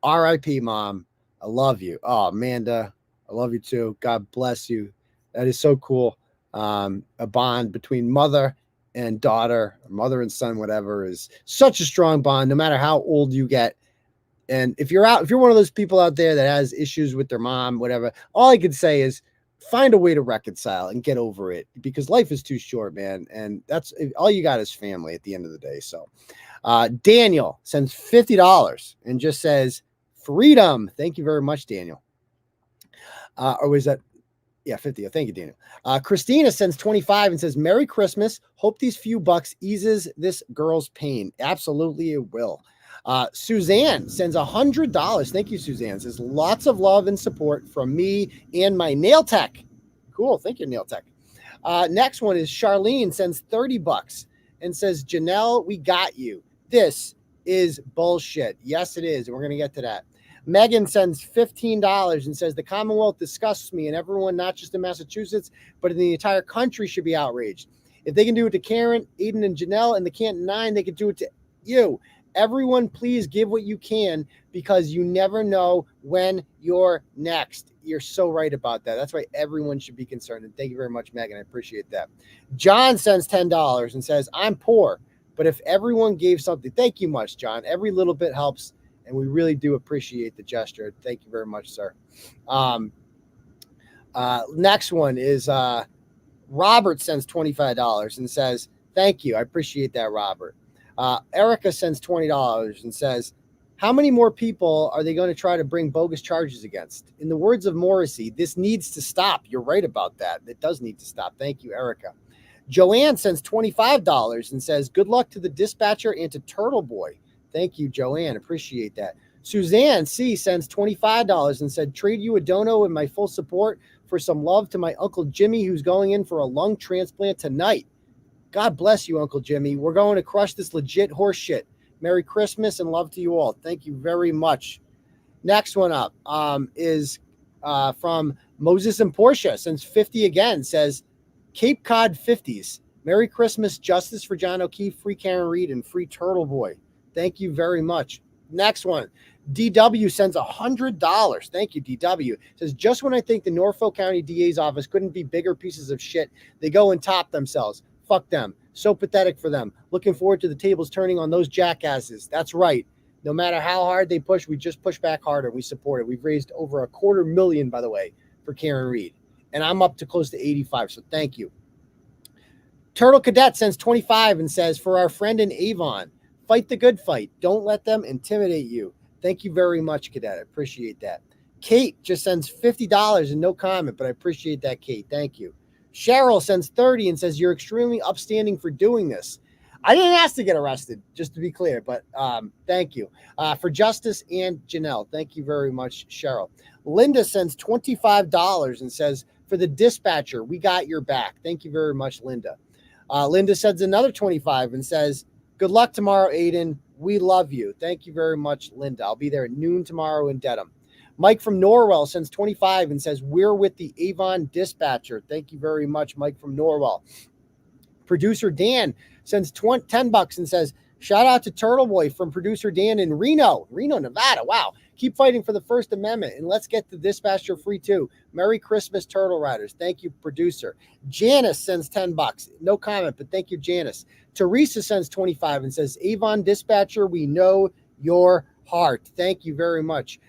Speaker 4: R.I.P. Mom. I love you. Oh, Amanda, I love you too. God bless you. That is so cool. A bond between mother and daughter, or mother and son, whatever, is such a strong bond, no matter how old you get. And if you're one of those people out there that has issues with their mom, whatever, all I could say is, find a way to reconcile and get over it, because life is too short, man. And that's all you got is family at the end of the day. So Daniel sends $50 and just says freedom. Thank you very much, Daniel. Or was that? Yeah, 50. Thank you, Daniel. Christina sends 25 and says, Merry Christmas. Hope these few bucks eases this girl's pain. Absolutely, it will. Suzanne sends $100. Thank you, Suzanne. Says lots of love and support from me and my nail tech. Cool. Thank you, nail tech. Next one is Charlene sends $30 and says, Janelle, we got you. This is bullshit. Yes, it is. And we're going to get to that. Megan sends $15 and says the Commonwealth disgusts me, and everyone, not just in Massachusetts, but in the entire country, should be outraged. If they can do it to Karen, Aidan, and Janelle and the Canton 9, they could do it to you. Everyone, please give what you can, because you never know when you're next. You're so right about that. That's why everyone should be concerned. And thank you very much, Megan. I appreciate that. John sends $10 and says, I'm poor, but if everyone gave something, thank you much, John. Every little bit helps, and we really do appreciate the gesture. Thank you very much, sir. Next one is Robert sends $25 and says, thank you. I appreciate that, Robert. Erica sends $20 and says, how many more people are they going to try to bring bogus charges against? In the words of Morrissey, this needs to stop. You're right about that. It does need to stop. Thank you, Erica. Joanne sends $25 and says, good luck to the dispatcher and to Turtleboy. Thank you, Joanne. Appreciate that. Suzanne C. sends $25 and said, trade you a Dono and my full support for some love to my Uncle Jimmy, who's going in for a lung transplant tonight. God bless you, Uncle Jimmy. We're going to crush this legit horse shit. Merry Christmas and love to you all. Thank you very much. Next one up is from Moses and Portia. Sends 50 again. Says, Cape Cod 50s. Merry Christmas, justice for John O'Keefe, free Karen Reed, and free Turtleboy. Thank you very much. Next one. DW sends $100. Thank you, DW. Says, just when I think the Norfolk County DA's office couldn't be bigger pieces of shit, they go and top themselves. Fuck them. So pathetic for them. Looking forward to the tables turning on those jackasses. That's right. No matter how hard they push, we just push back harder. We support it. We've raised over $250,000, by the way, for Karen Reed. And I'm up to close to 85, so thank you. Turtle Cadet sends 25 and says, for our friend in Avon, fight the good fight. Don't let them intimidate you. Thank you very much, Cadet. I appreciate that. Kate just sends $50 and no comment, but I appreciate that, Kate. Thank you. Cheryl sends 30 and says, you're extremely upstanding for doing this. I didn't ask to get arrested, just to be clear, but thank you. For Justice and Janelle, thank you very much, Cheryl. Linda sends $25 and says, for the dispatcher, we got your back. Thank you very much, Linda. Linda sends another 25 and says, good luck tomorrow, Aidan. We love you. Thank you very much, Linda. I'll be there at noon tomorrow in Dedham. Mike from Norwell sends 25 and says, we're with the Avon dispatcher. Thank you very much, Mike from Norwell. Producer Dan sends $10 and says, shout out to Turtleboy from producer Dan in Reno, Nevada. Wow. Keep fighting for the First Amendment and let's get the dispatcher free too. Merry Christmas, Turtle Riders. Thank you, producer. Janice sends $10. No comment, but thank you, Janice. Teresa sends 25 and says, Avon dispatcher, we know your heart. Thank you very much.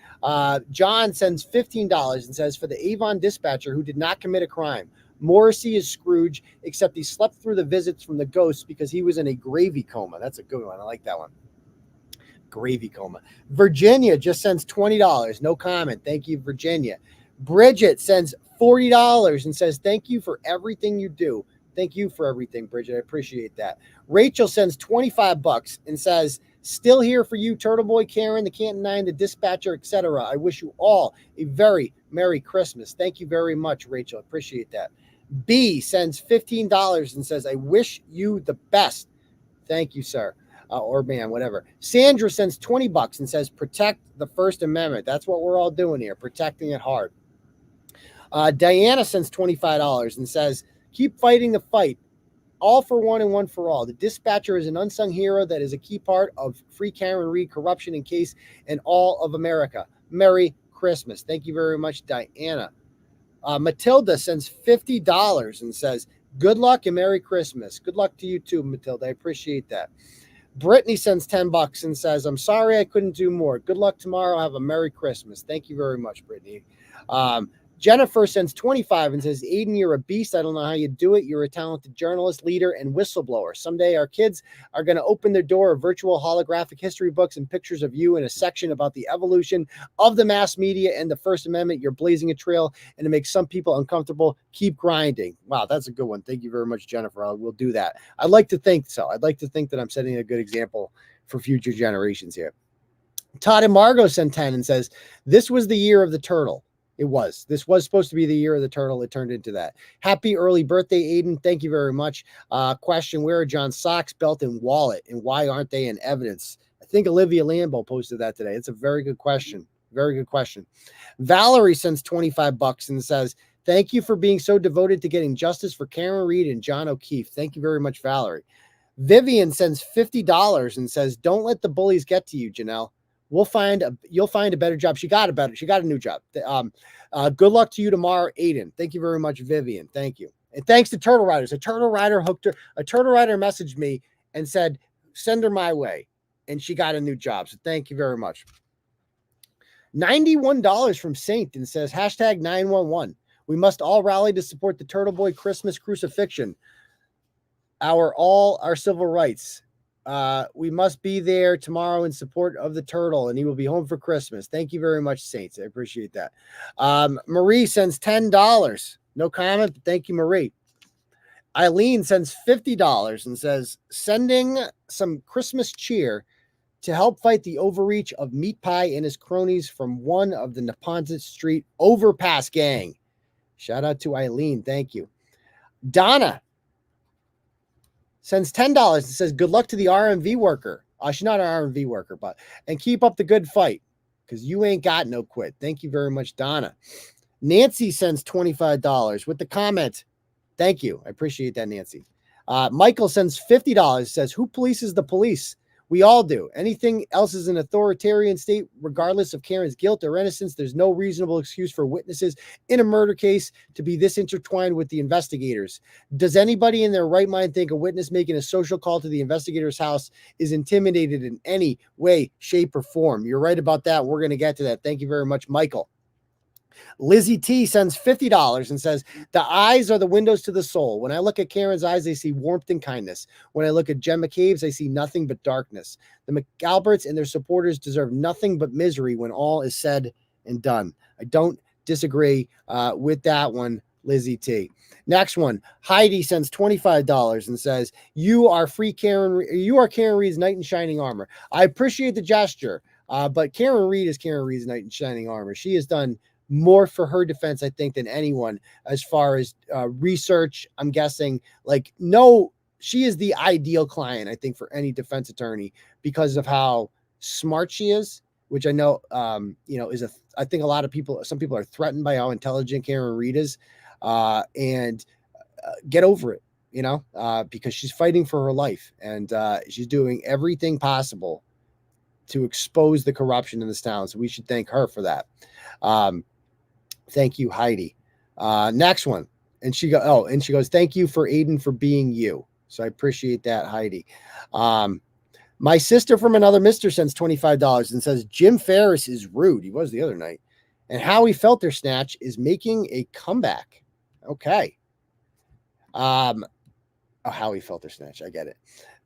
Speaker 4: John sends $15 and says, for the Avon dispatcher who did not commit a crime, Morrissey is Scrooge, except he slept through the visits from the ghosts because he was in a gravy coma. That's a good one. I like that one. Gravy coma. Virginia just sends $20. No comment. Thank you, Virginia. Bridget sends $40 and says, thank you for everything you do. Thank you for everything, Bridget. I appreciate that. Rachel sends $25 and says, still here for you, Turtleboy, Karen, the Canton 9, the dispatcher, etc. I wish you all a very Merry Christmas. Thank you very much, Rachel. Appreciate that. B sends $15 and says, I wish you the best. Thank you, sir. Or ma'am, whatever. Sandra sends $20 and says, protect the First Amendment. That's what we're all doing here, protecting it hard. Diana sends $25 and says, keep fighting the fight. All for one and one for all. The dispatcher is an unsung hero that is a key part of Free Karen Reed, corruption in case, and all of America. Merry Christmas. Thank you very much, Diana. Matilda sends $50 and says, good luck and Merry Christmas. Good luck to you too, Matilda. I appreciate that. Brittany sends $10 and says, I'm sorry I couldn't do more. Good luck tomorrow. Have a Merry Christmas. Thank you very much, Brittany. Jennifer sends 25 and says, Aidan, you're a beast. I don't know how you do it. You're a talented journalist, leader, and whistleblower. Someday our kids are going to open their door of virtual holographic history books and pictures of you in a section about the evolution of the mass media and the First Amendment. You're blazing a trail, and to make some people uncomfortable, keep grinding. Wow, that's a good one. Thank you very much, Jennifer. I will do that. I'd like to think so. I'd like to think that I'm setting a good example for future generations here. Todd and Margot sent 10 and says, this was the year of the turtle. It was. This was supposed to be the year of the turtle. It turned into that. Happy early birthday, Aidan. Thank you very much. Question, where are John's socks, belt, and wallet, and why aren't they in evidence? I think Olivia Lambo posted that today. It's a very good question. Very good question. Valerie sends $25 and says, thank you for being so devoted to getting justice for Karen Reed and John O'Keefe. Thank you very much, Valerie. Vivian sends $50 and says, don't let the bullies get to you, Janelle. You'll find a better job. She got a new job. Good luck to you tomorrow, Aidan. Thank you very much, Vivian. Thank you. And thanks to Turtle Riders. A Turtle Rider messaged me and said, send her my way. And she got a new job. So thank you very much. $91 from Saint and says, hashtag 911. We must all rally to support the Turtleboy Christmas crucifixion. All our civil rights. We must be there tomorrow in support of the turtle, and he will be home for Christmas. Thank you very much, Saints. I appreciate that. Marie sends $10. No comment, but thank you, Marie. Eileen sends $50 and says, sending some Christmas cheer to help fight the overreach of Meat Pie and his cronies from one of the Neponset Street overpass gang. Shout out to Eileen. Thank you. Donna sends $10 and says, good luck to the RMV worker. She's not an RMV worker, and keep up the good fight because you ain't got no quit. Thank you very much, Donna. Nancy sends $25 with the comment, thank you. I appreciate that, Nancy. Michael sends $50, says, who polices the police? We all do. Anything else is an authoritarian state, regardless of Karen's guilt or innocence. There's no reasonable excuse for witnesses in a murder case to be this intertwined with the investigators. Does anybody in their right mind think a witness making a social call to the investigator's house is intimidated in any way, shape, or form? You're right about that. We're going to get to that. Thank you very much, Michael. Lizzie T sends $50 and says, the eyes are the windows to the soul. When I look at Karen's eyes, I see warmth and kindness. When I look at Jen McCabe's, I see nothing but darkness. The McAlberts and their supporters deserve nothing but misery when all is said and done. I don't disagree with that one, Lizzie T. Next one, Heidi sends $25 and says, you are Karen Reed's knight in shining armor. I appreciate the gesture, but Karen Reed is Karen Reed's knight in shining armor. She has done more for her defense, I think, than anyone as far as research. I'm guessing she is the ideal client, I think, for any defense attorney because of how smart she is, which I know, I think some people are threatened by how intelligent Karen Reed is, and get over it, because she's fighting for her life and she's doing everything possible to expose the corruption in this town. So we should thank her for that. Thank you, Heidi. Next one. And she goes, thank you for Aidan for being you. So I appreciate that, Heidi. My sister from another mister sends $25 and says, Jim Ferris is rude. He was the other night. And Howie Feltersnatch is making a comeback. Okay. Howie Feltersnatch. I get it.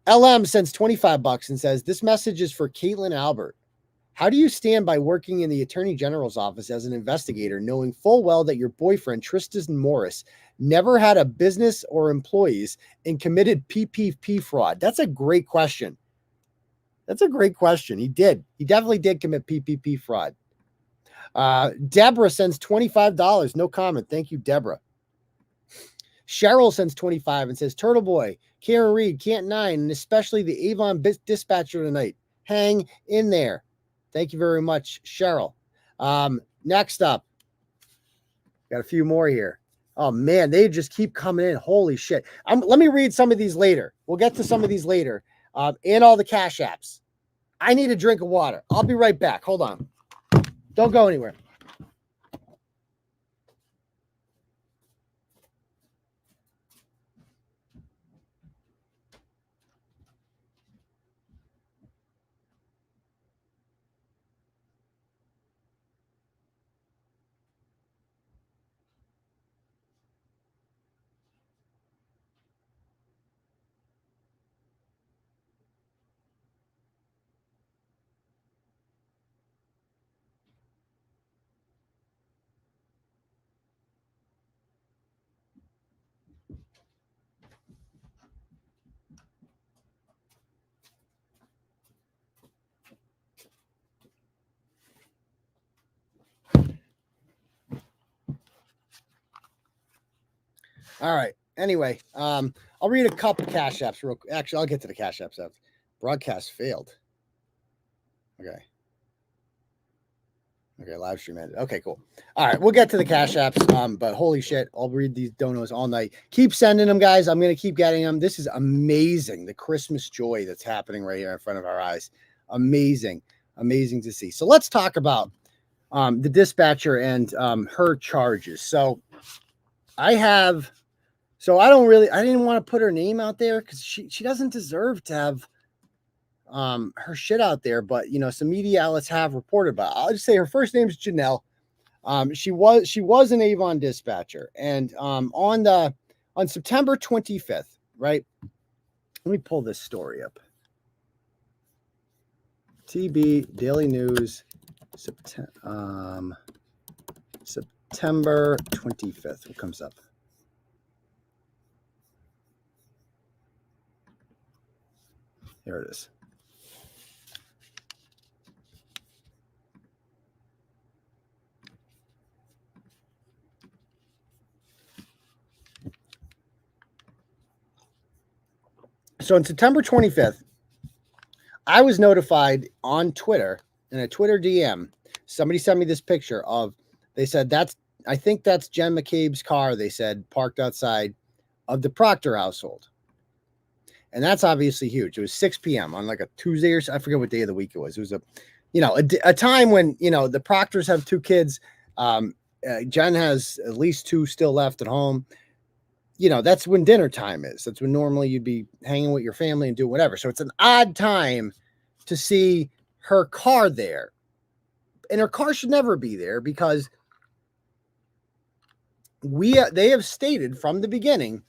Speaker 4: LM sends $25 and says, this message is for Caitlin Albert. How do you stand by working in the Attorney General's office as an investigator, knowing full well that your boyfriend, Tristan Morris, never had a business or employees and committed PPP fraud? That's a great question. He did. He definitely did commit PPP fraud. Deborah sends $25. No comment. Thank you, Deborah. Cheryl sends $25 and says, Turtleboy, Karen Reed, Canton 9, and especially the Avon dispatcher tonight. Hang in there. Thank you very much, Cheryl. Next up, got a few more here. Oh, man, they just keep coming in. Holy shit. Let me read some of these later. We'll get to some of these later. And all the cash apps. I need a drink of water. I'll be right back. Hold on. Don't go anywhere. All right. Anyway, I'll read a couple cash apps real quick. Actually, I'll get to the cash apps after. Broadcast failed. Okay. Okay, live stream ended. Okay, cool. All right, we'll get to the cash apps. But holy shit, I'll read these donos all night. Keep sending them, guys. I'm gonna keep getting them. This is amazing. The Christmas joy that's happening right here in front of our eyes. Amazing, amazing to see. So let's talk about the dispatcher and her charges. So I didn't want to put her name out there because she doesn't deserve to have her shit out there, but some media outlets have reported about it. I'll just say her first name is Janelle. She was an Avon dispatcher, and on September 25th, right? Let me pull this story up. TB Daily News, September 25th. What comes up? Here it is. So on September 25th, I was notified on Twitter in a Twitter DM. Somebody sent me this picture of, they said, I think that's Jen McCabe's car. They said parked outside of the Proctor household. And that's obviously huge. It was 6 p.m. on like a Tuesday or I forget what day of the week it was. It was a time when, the Proctors have 2 kids. Jen has at least 2 still left at home. That's when dinner time is. That's when normally you'd be hanging with your family and do whatever. So it's an odd time to see her car there. And her car should never be there because they have stated from the beginning,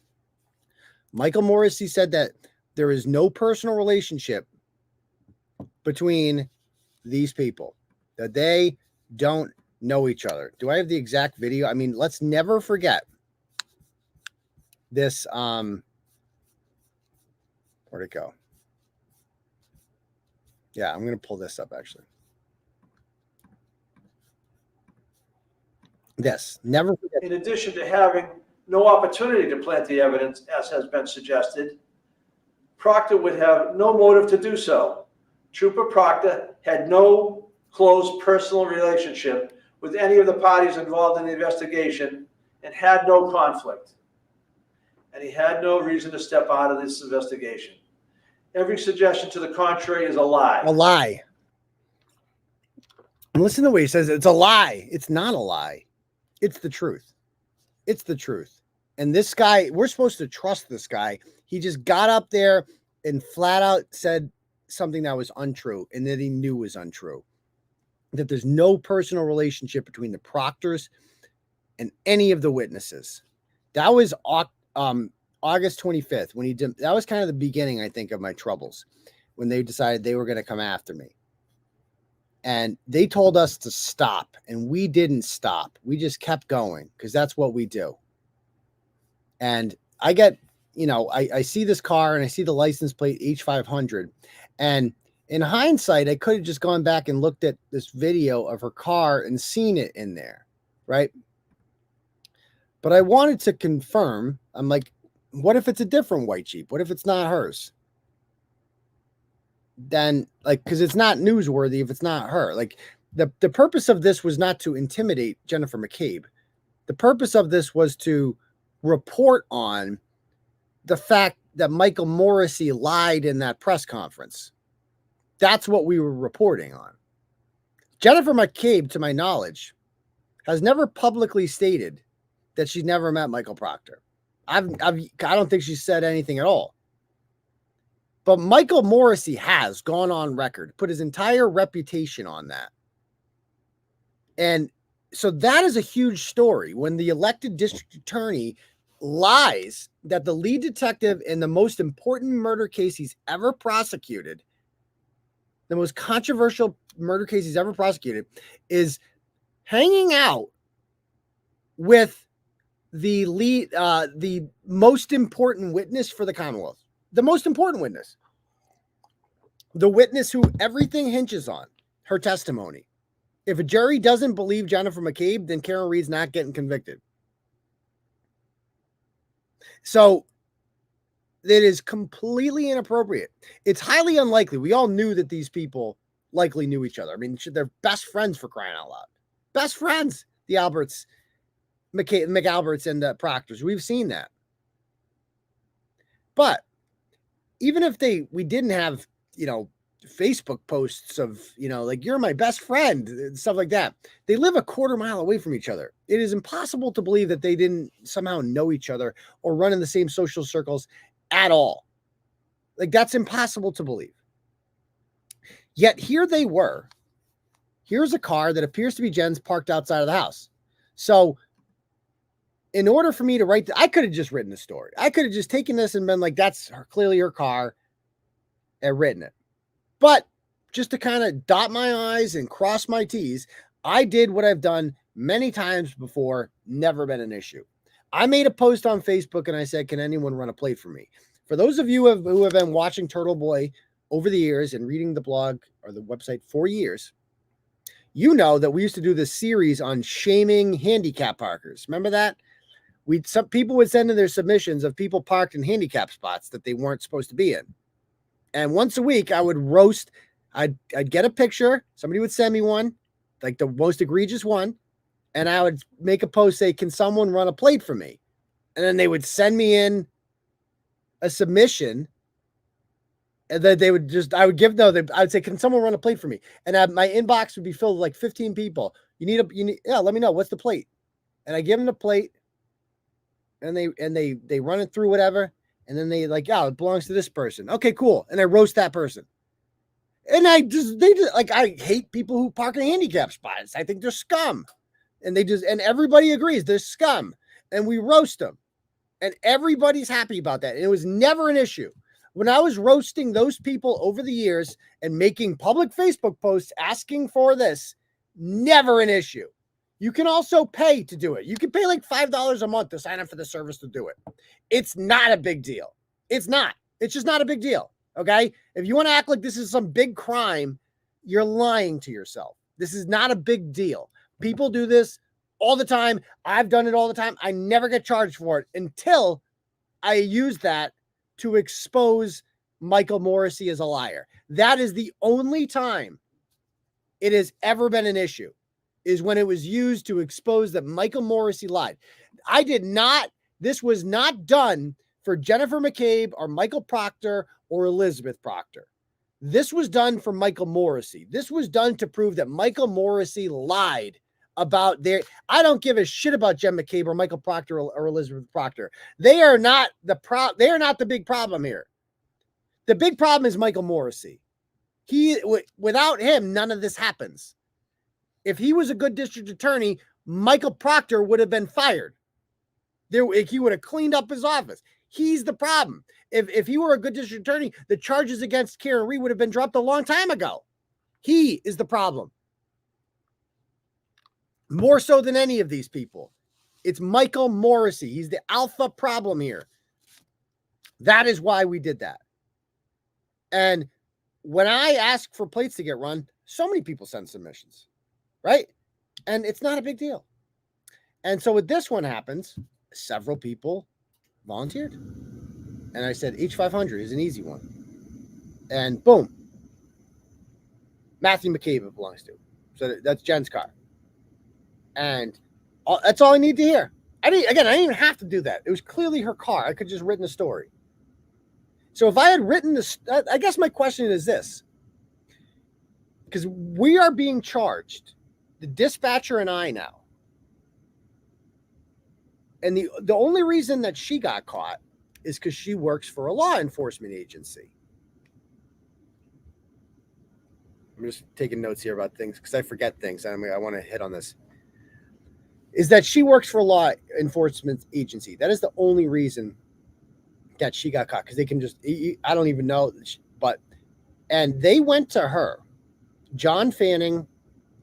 Speaker 4: Michael Morrissey said that there is no personal relationship between these people, that they don't know each other. Do I have the exact video? I mean, let's never forget this. Where'd it go? Yeah, I'm going to pull this up actually. This, never forget.
Speaker 1: In addition to having no opportunity to plant the evidence, as has been suggested, Proctor would have no motive to do so. Trooper Proctor had no close personal relationship with any of the parties involved in the investigation and had no conflict. And he had no reason to step out of this investigation. Every suggestion to the contrary is a lie.
Speaker 4: A lie. And listen to the way he says it. It's a lie. It's not a lie. It's the truth. It's the truth. And this guy, we're supposed to trust this guy. He just got up there and flat out said something that was untrue and that he knew was untrue. That there's no personal relationship between the Proctors and any of the witnesses. That was August 25th when he did. That was kind of the beginning, I think, of my troubles when they decided they were going to come after me. And they told us to stop, and we didn't stop. We just kept going because that's what we do. And I get, I see this car and I see the license plate H500. And in hindsight, I could have just gone back and looked at this video of her car and seen it in there, right? But I wanted to confirm. I'm like, what if it's a different white Jeep? What if it's not hers? Then, because it's not newsworthy if it's not her. Like, the purpose of this was not to intimidate Jennifer McCabe. The purpose of this was to report on the fact that Michael Morrissey lied in that press conference. That's what we were reporting on. Jennifer McCabe, to my knowledge, has never publicly stated that she's never met Michael Proctor. I don't think she said anything at all. But Michael Morrissey has gone on record, put his entire reputation on that. And so that is a huge story when the elected district attorney lies that the lead detective in the most important murder case he's ever prosecuted, the most controversial murder case he's ever prosecuted, is hanging out with the lead, the most important witness for the Commonwealth, the most important witness, the witness who everything hinges on, her testimony. If a jury doesn't believe Jennifer McCabe, then Karen Reed's not getting convicted. So it is completely inappropriate. It's highly unlikely. We all knew that these people likely knew each other. I mean, they're best friends, for crying out loud. Best friends, the Alberts, McAlberts and the Proctors. We've seen that. But even if we didn't have, Facebook posts of, like, you're my best friend and stuff like that. They live a quarter mile away from each other. It is impossible to believe that they didn't somehow know each other or run in the same social circles at all. Like, that's impossible to believe. Yet here they were. Here's a car that appears to be Jen's parked outside of the house. So in order for me to write, I could have just written the story. I could have just taken this and been like, that's clearly her car, and written it. But just to kind of dot my I's and cross my T's, I did what I've done many times before, never been an issue. I made a post on Facebook and I said, can anyone run a plate for me? For those of you who have been watching Turtleboy over the years and reading the blog or the website for years, you know that we used to do this series on shaming handicap parkers. Remember that? Some people would send in their submissions of people parked in handicap spots that they weren't supposed to be in. And once a week, I would roast. I'd get a picture. Somebody would send me one, like the most egregious one. And I would make a post, say, can someone run a plate for me? And then they would send me in a submission. And then they would just, I would say, can someone run a plate for me? And my inbox would be filled with like 15 people. Yeah, let me know. What's the plate? And I give them the plate. And they run it through whatever. And then they like, it belongs to this person. Okay, cool. And I roast that person. And I hate people who park in handicap spots. I think they're scum. And and everybody agrees they're scum. And we roast them. And everybody's happy about that. And it was never an issue. When I was roasting those people over the years and making public Facebook posts asking for this, never an issue. You can also pay to do it. You can pay like $5 a month to sign up for the service to do it. It's not a big deal. It's not. It's just not a big deal. Okay? If you want to act like this is some big crime, you're lying to yourself. This is not a big deal. People do this all the time. I've done it all the time. I never get charged for it until I use that to expose Michael Morrissey as a liar. That is the only time it has ever been an issue, is when it was used to expose that Michael Morrissey lied. This was not done for Jennifer McCabe or Michael Proctor or Elizabeth Proctor. This was done for Michael Morrissey. This was done to prove that Michael Morrissey lied about I don't give a shit about Jen McCabe or Michael Proctor or Elizabeth Proctor. They are not the big problem here. The big problem is Michael Morrissey. Without him, none of this happens. If he was a good district attorney, Michael Proctor would have been fired. He would have cleaned up his office. He's the problem. If he were a good district attorney, the charges against Kearney would have been dropped a long time ago. He is the problem. More so than any of these people. It's Michael Morrissey. He's the alpha problem here. That is why we did that. And when I ask for plates to get run, so many people send submissions, right? And it's not a big deal. And so with this one happens, several people volunteered. And I said, H500 is an easy one. And boom. Matthew McCabe it belongs to. So that's Jen's car. And that's all I need to hear. I didn't even have to do that. It was clearly her car. I could just written the story. So if I had written this, I guess my question is this. Because we are being charged, the dispatcher and I now. And the only reason that she got caught is because she works for a law enforcement agency. I'm just taking notes here about things because I forget things. I want to hit on this. Is that she works for a law enforcement agency. That is the only reason that she got caught, because they can just, I don't even know, and they went to her, John Fanning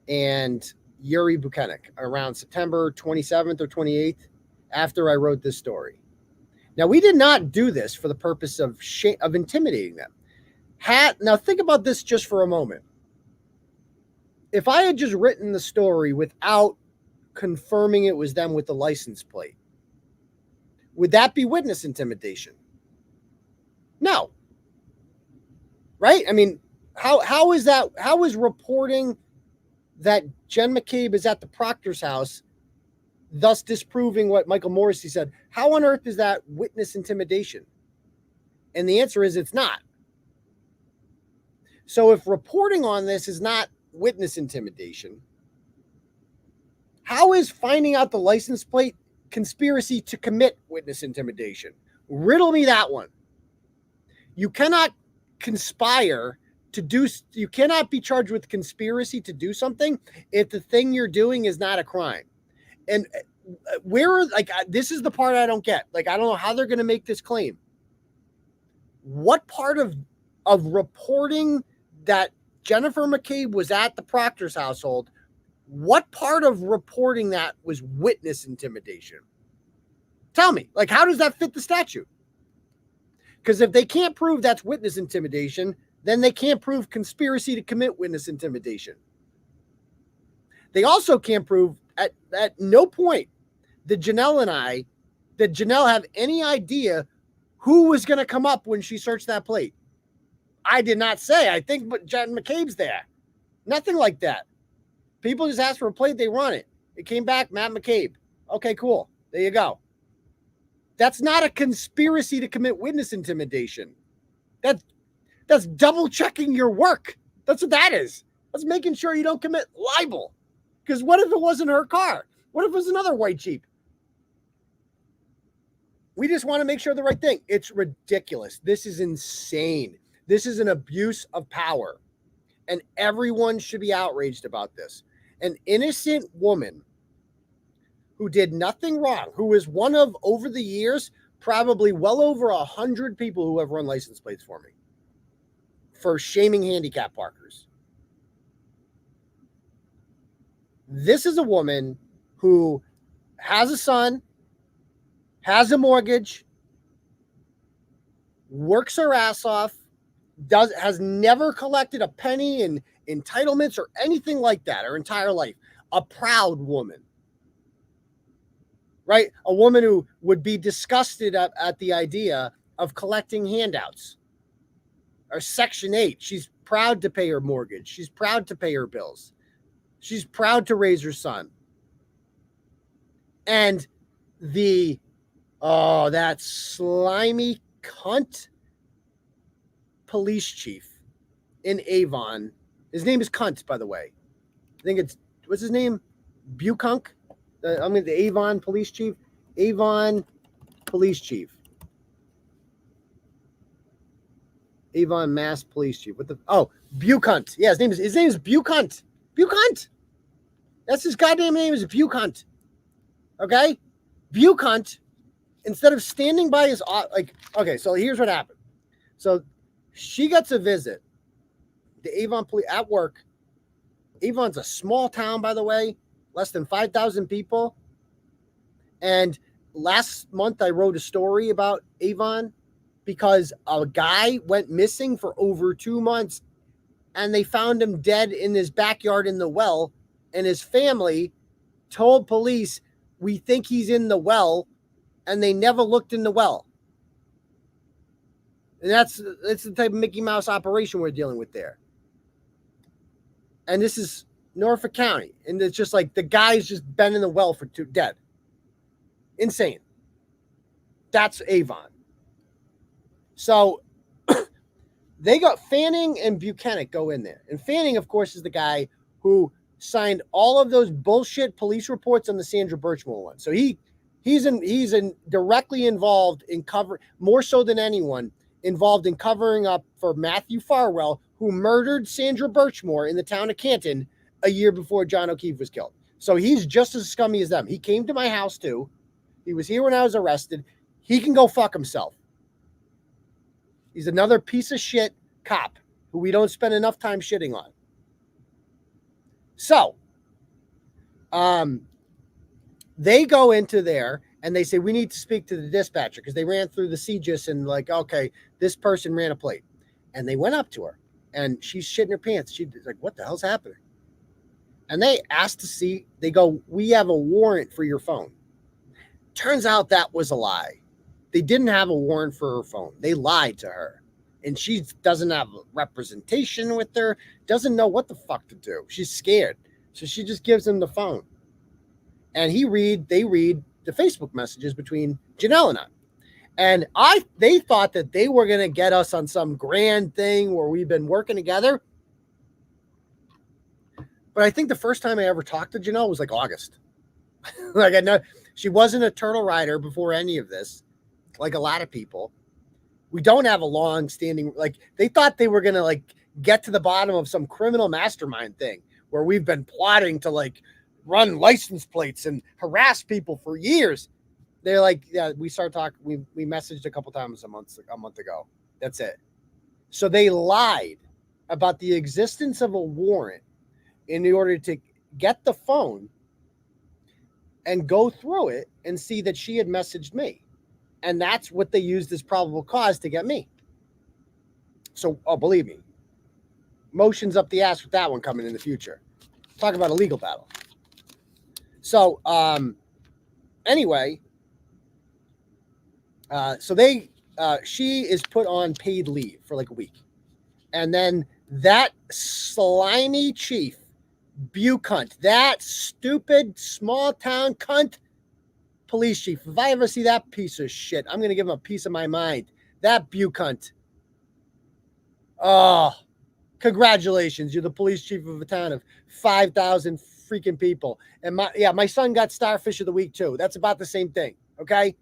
Speaker 4: and Yuri Bukhenik, around September 27th or 28th, after I wrote this story. Now, we did not do this for the purpose of intimidating them. Now, think about this just for a moment. If I had just written the story without confirming it was them with the license plate, would that be witness intimidation? No. Right? I mean, how is that? How is reporting that Jen McCabe is at the Proctor's house, thus disproving what Michael Morrissey said? How on earth is that witness intimidation? And the answer is it's not. So if reporting on this is not witness intimidation, how is finding out the license plate conspiracy to commit witness intimidation? Riddle me that one. You cannot conspire to do, you cannot be charged with conspiracy to do something if the thing you're doing is not a crime. And where, like, this is the part I don't get. Like, I don't know how they're going to make this claim. What part of reporting that Jennifer McCabe was at the Proctor's household, what part of reporting that was witness intimidation? Tell me, like, how does that fit the statute? Because if they can't prove that's witness intimidation, then they can't prove conspiracy to commit witness intimidation. They also can't prove at no point did Janelle have any idea who was going to come up when she searched that plate. I did not say. I think but Jen McCabe's there. Nothing like that. People just ask for a plate, they run it. It came back, Matt McCabe. Okay, cool. There you go. That's not a conspiracy to commit witness intimidation. That's double checking your work. That's what that is. That's making sure you don't commit libel. Because what if it wasn't her car? What if it was another white Jeep? We just want to make sure the right thing. It's ridiculous. This is insane. This is an abuse of power. And everyone should be outraged about this. An innocent woman who did nothing wrong, who is one of, over the years, probably well over 100 people who have run license plates for me for shaming handicap parkers. This is a woman who has a son, has a mortgage, works her ass off, has never collected a penny in entitlements or anything like that her entire life. A proud woman. Right? A woman who would be disgusted at the idea of collecting handouts. Or Section 8. She's proud to pay her mortgage. She's proud to pay her bills. She's proud to raise her son. And that slimy cunt police chief in Avon. His name is Cunt, by the way. I think what's his name? Bukhenik? The Avon police chief. Avon police chief. Avon Mass police chief. Bukhenik. Yeah, his name is Bukhenik. Bukhenik. That's his goddamn name, is Bukhenik. Okay? Bukhenik, instead of standing by his, so here's what happened. So she gets a visit. The Avon police at work. Avon's a small town, by the way, less than 5,000 people. And last month I wrote a story about Avon because a guy went missing for over 2 months and they found him dead in his backyard in the well. And his family told police, we think he's in the well, and they never looked in the well. And that's the type of Mickey Mouse operation we're dealing with there. And this is Norfolk County. And it's just like the guy's just been in the well for dead. Insane. That's Avon. So they got Fanning and Bukhenik go in there. And Fanning, of course, is the guy who signed all of those bullshit police reports on the Sandra Birchmore one. So he's directly involved in more so than anyone, involved in covering up for Matthew Farwell, who murdered Sandra Birchmore in the town of Canton a year before John O'Keefe was killed. So he's just as scummy as them. He came to my house too. He was here when I was arrested. He can go fuck himself. He's another piece of shit cop who we don't spend enough time shitting on. So, they go into there and they say, we need to speak to the dispatcher because they ran through the CGIS and like, okay, this person ran a plate. And they went up to her and she's shitting her pants. She's like, what the hell's happening? And they asked to see, they go, we have a warrant for your phone. Turns out that was a lie. They didn't have a warrant for her phone. They lied to her. And she doesn't have representation with her, doesn't know what the fuck to do. She's scared. So she just gives him the phone. And they read the Facebook messages between Janelle and I. And they thought that they were going to get us on some grand thing where we've been working together. But I think the first time I ever talked to Janelle was like August. Like I know she wasn't a turtle rider before any of this, like a lot of people. We don't have a long-standing, like, they thought they were going to, like, get to the bottom of some criminal mastermind thing where we've been plotting to, like, run license plates and harass people for years. They're like, yeah, we started talking. We messaged a couple times a month ago. That's it. So they lied about the existence of a warrant in order to get the phone and go through it and see that she had messaged me. And that's what they used as probable cause to get me. So, believe me, motions up the ass with that one coming in the future. Talk about a legal battle. So, anyway, she is put on paid leave for like a week. And then that slimy chief, Bukhenik, that stupid small town cunt police chief. If I ever see that piece of shit, I'm going to give him a piece of my mind. That Bukhenik. Oh, congratulations. You're the police chief of a town of 5,000 freaking people. And my son got Starfish of the Week too. That's about the same thing. Okay.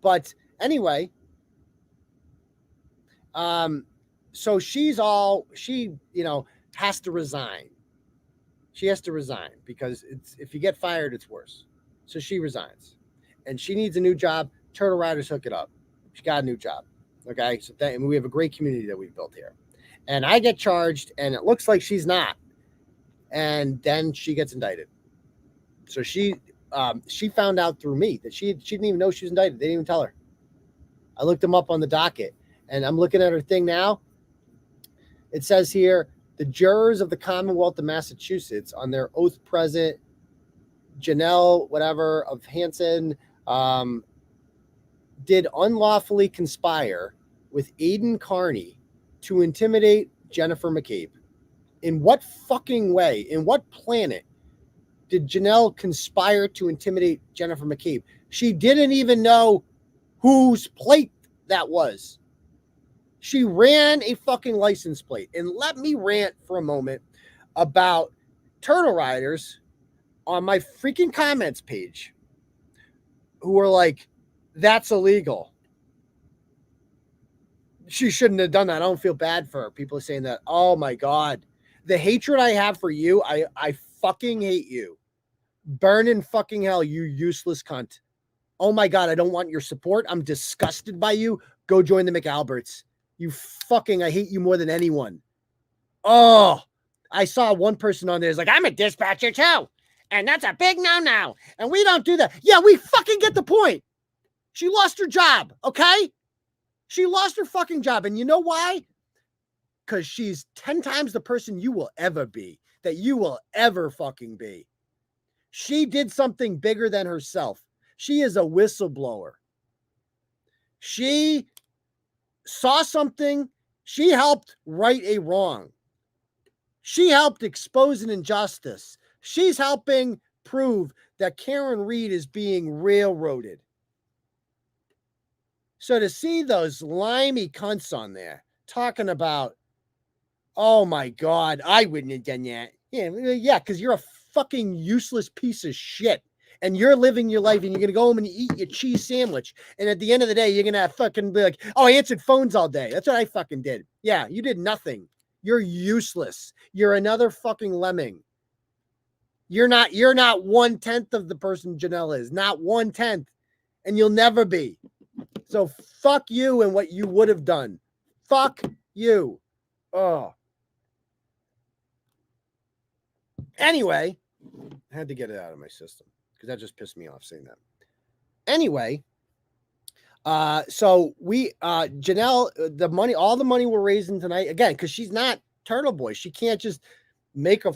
Speaker 4: But anyway, so she, has to resign. She has to resign because if you get fired, it's worse. So she resigns and she needs a new job. Turtle Riders hook it up. She got a new job. Okay. So we have a great community that we've built here, and I get charged and it looks like she's not. And then she gets indicted. So she found out through me that she didn't even know she was indicted. They didn't even tell her. I looked them up on the docket and I'm looking at her thing now. It says here, the jurors of the Commonwealth of Massachusetts on their oath present, Janelle, whatever, of Hanson, did unlawfully conspire with Aidan Kearney to intimidate Jennifer McCabe. In what fucking way, in what planet did Janelle conspire to intimidate Jennifer McCabe? She didn't even know whose plate that was. She ran a fucking license plate. And let me rant for a moment about Turtle Riders on my freaking comments page who are like, that's illegal. She shouldn't have done that. I don't feel bad for her. People are saying that. Oh my God. The hatred I have for you, I fucking hate you. Burn in fucking hell, you useless cunt. Oh my God, I don't want your support. I'm disgusted by you. Go join the McAlberts. I hate you more than anyone. Oh, I saw one person on there is like, I'm a dispatcher too. And that's a big no-no. And we don't do that. Yeah, we fucking get the point. She lost her job, okay? She lost her fucking job. And you know why? Because she's 10 times the person you will ever be, that you will ever fucking be. She did something bigger than herself. She is a whistleblower. She saw something. She helped right a wrong. She helped expose an injustice. She's helping prove that Karen Reed is being railroaded. So to see those limey cunts on there talking about, oh my God, I wouldn't have done that. Yeah, because you're a fucking useless piece of shit. And you're living your life and you're going to go home and eat your cheese sandwich. And at the end of the day, you're going to fucking be like, oh, I answered phones all day. That's what I fucking did. Yeah, you did nothing. You're useless. You're another fucking lemming. You're not 1/10 of the person Janelle is. Not 1/10. And you'll never be. So fuck you and what you would have done. Fuck you. Oh. Anyway, I had to get it out of my system because that just pissed me off saying that. Anyway, so we Janelle, the money, all the money we're raising tonight, again, because she's not Turtleboy. She can't just make a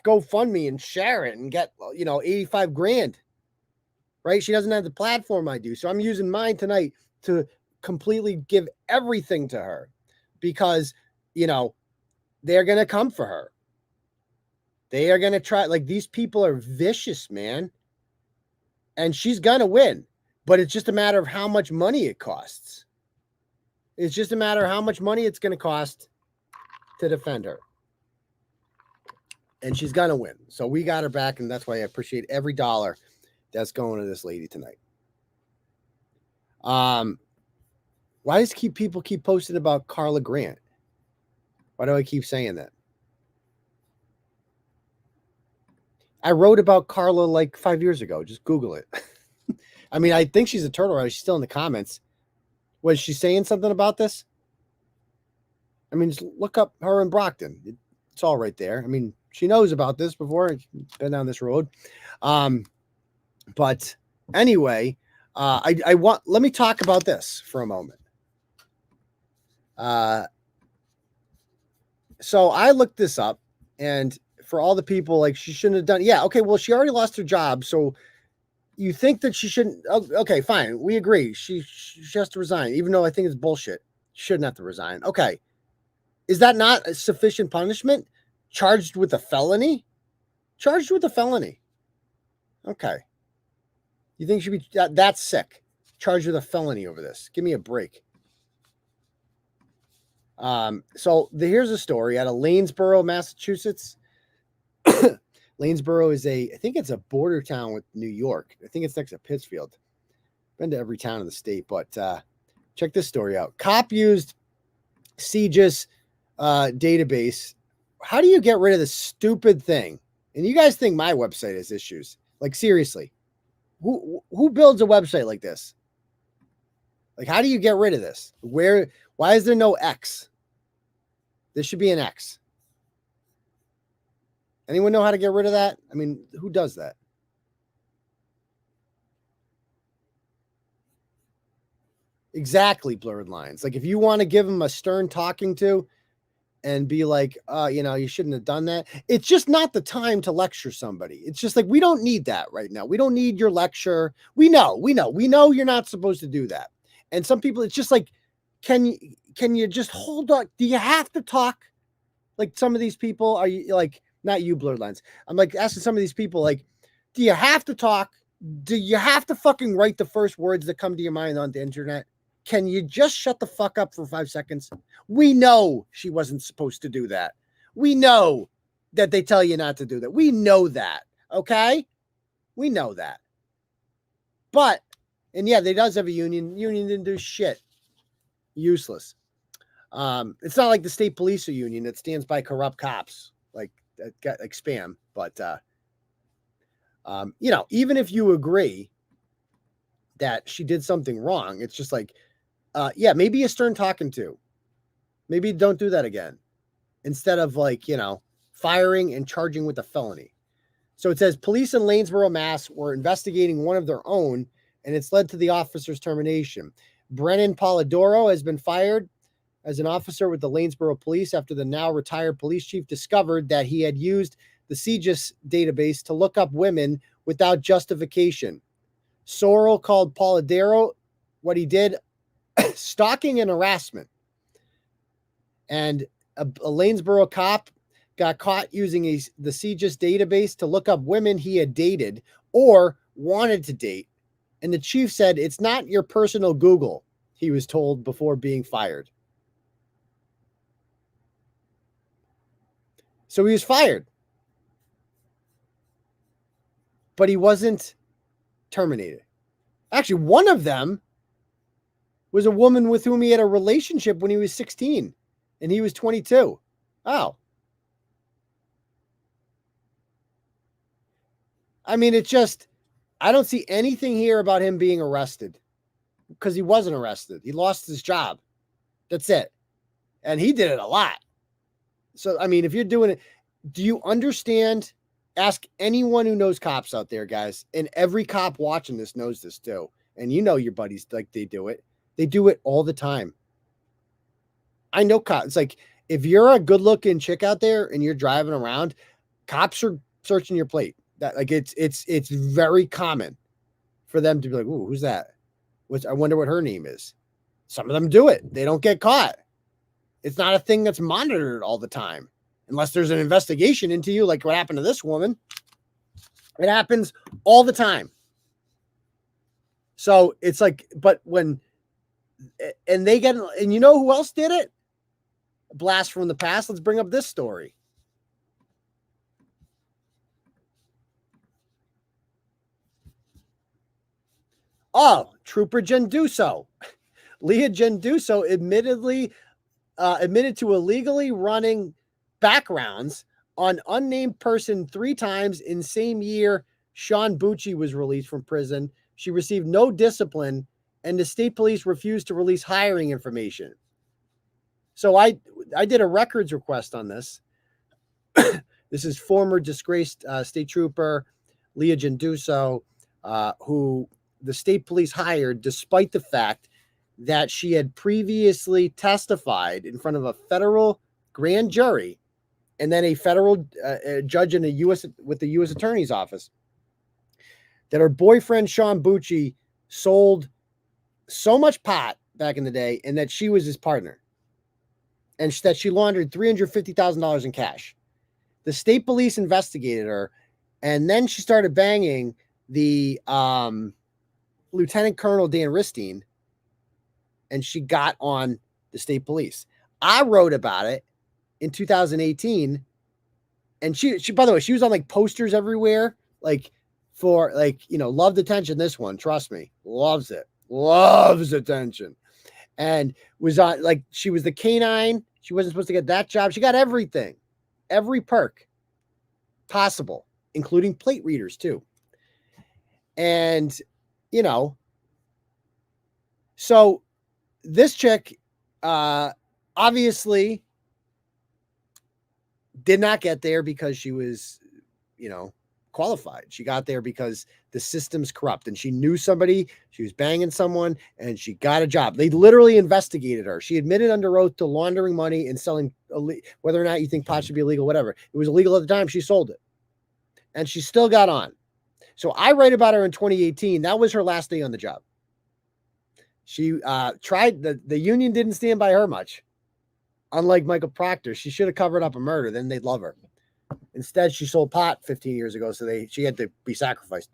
Speaker 4: GoFundMe and share it and get 85 grand. Right? She doesn't have the platform I do. So I'm using mine tonight to completely give everything to her because they're gonna come for her. They are going to try, these people are vicious, man. And she's going to win. But it's just a matter of how much money it costs. It's just a matter of how much money it's going to cost to defend her. And she's going to win. So we got her back, and that's why I appreciate every dollar that's going to this lady tonight. Why does people keep posting about Carla Grant? Why do I keep saying that? I wrote about Carla like 5 years ago. Just Google it. I mean, I think she's a turtle rider. She's still in the comments. Was she saying something about this? I mean, just look up her in Brockton. It's all right there. I mean, she knows about this before. Been down this road. But anyway, let me talk about this for a moment. So I looked this up, and for all the people like she shouldn't have done. Yeah. Okay. Well, she already lost her job. So you think that she shouldn't. Okay, fine. We agree. She has to resign, even though I think it's bullshit. She shouldn't have to resign. Okay. Is that not a sufficient punishment? Charged with a felony? Charged with a felony. Okay. You think she should be that's sick? Charged with a felony over this. Give me a break. So here's a story out of Lanesboro, Massachusetts. Lanesboro is I think it's a border town with New York. I think it's next to Pittsfield. Been to every town in the state, but check this story out. Cop used CJIS database. How do you get rid of this stupid thing? And you guys think my website has issues? Like, seriously, who builds a website like this? Like, how do you get rid of this? Why is there no X? There should be an X. Anyone know how to get rid of that? I mean, who does that? Exactly, blurred lines. Like, if you want to give them a stern talking to and be like, you shouldn't have done that. It's just not the time to lecture somebody. It's just like, we don't need that right now. We don't need your lecture. We know you're not supposed to do that. And some people, it's just like, can you just hold on? Do you have to talk? Like, some of these people, are you like, not you, blurred lines. I'm like asking some of these people, like, do you have to talk? Do you have to fucking write the first words that come to your mind on the internet? Can you just shut the fuck up for 5 seconds? We know she wasn't supposed to do that. We know that they tell you not to do that. We know that. Okay? We know that. But, and yeah, they does have a union. Union didn't do shit. Useless. It's not like the state police union that stands by corrupt cops. Like spam. But, even if you agree that she did something wrong, it's just like, maybe a stern talking to. Maybe don't do that again. Instead of firing and charging with a felony. So it says police in Lanesboro, Mass. were investigating one of their own, and it's led to the officer's termination. Brennan Polidoro has been fired as an officer with the Lanesboro Police after the now retired police chief discovered that he had used the CJIS database to look up women without justification. Sorrell called Polidoro what he did stalking and harassment. And a Lanesboro cop got caught using the CJIS database to look up women he had dated or wanted to date. And the chief said, it's not your personal Google, he was told before being fired. So he was fired. But he wasn't terminated. Actually, one of them was a woman with whom he had a relationship when he was 16 and he was 22. Oh. I mean, I don't see anything here about him being arrested because he wasn't arrested. He lost his job. That's it. And he did it a lot. So, I mean, if you're doing it, do you understand? Ask anyone who knows cops out there, guys. And every cop watching this knows this too. And your buddies, like, they do it. They do it all the time. I know cops. It's like, if you're a good looking chick out there and you're driving around, cops are searching your plate. That it's very common for them to be like, ooh, who's that? I wonder what her name is. Some of them do it. They don't get caught. It's not a thing that's monitored all the time. Unless there's an investigation into you, like what happened to this woman. It happens all the time. So it's like, but when, and they get, and you know who else did it? A blast from the past. Let's bring up this story. Oh, Trooper Genduso. Leah Genduso admitted to illegally running backgrounds on unnamed person 3 times in same year. Sean Bucci was released from prison. She received no discipline, and the state police refused to release hiring information. So I did a records request on this. This is former disgraced state trooper Leah Genduso, who the state police hired despite the fact that she had previously testified in front of a federal grand jury and then a federal judge in the U.S. with the U.S. Attorney's Office, that her boyfriend Sean Bucci sold so much pot back in the day, and that she was his partner, and that she laundered $350,000 in cash. The state police investigated her, and then she started banging the Lieutenant Colonel Dan Ristine, and she got on the state police. I wrote about it in 2018, and she by the way, she was on like posters everywhere, like for like, you know, loved attention. This one, trust me, loves attention, and was on like, she was the canine. She wasn't supposed to get that job. She got everything, every perk possible, including plate readers too. And, you know, so this chick obviously did not get there because she was, you know, qualified. She got there because the system's corrupt, and she knew somebody, she was banging someone, and she got a job. They literally investigated her. She admitted under oath to laundering money and selling, whether or not you think pot should be illegal, whatever. It was illegal at the time. She sold it, and she still got on. So I write about her in 2018. That was her last day on the job. She tried, the union didn't stand by her much. Unlike Michael Proctor, she should have covered up a murder. Then they'd love her. Instead, she sold pot 15 years ago, so she had to be sacrificed.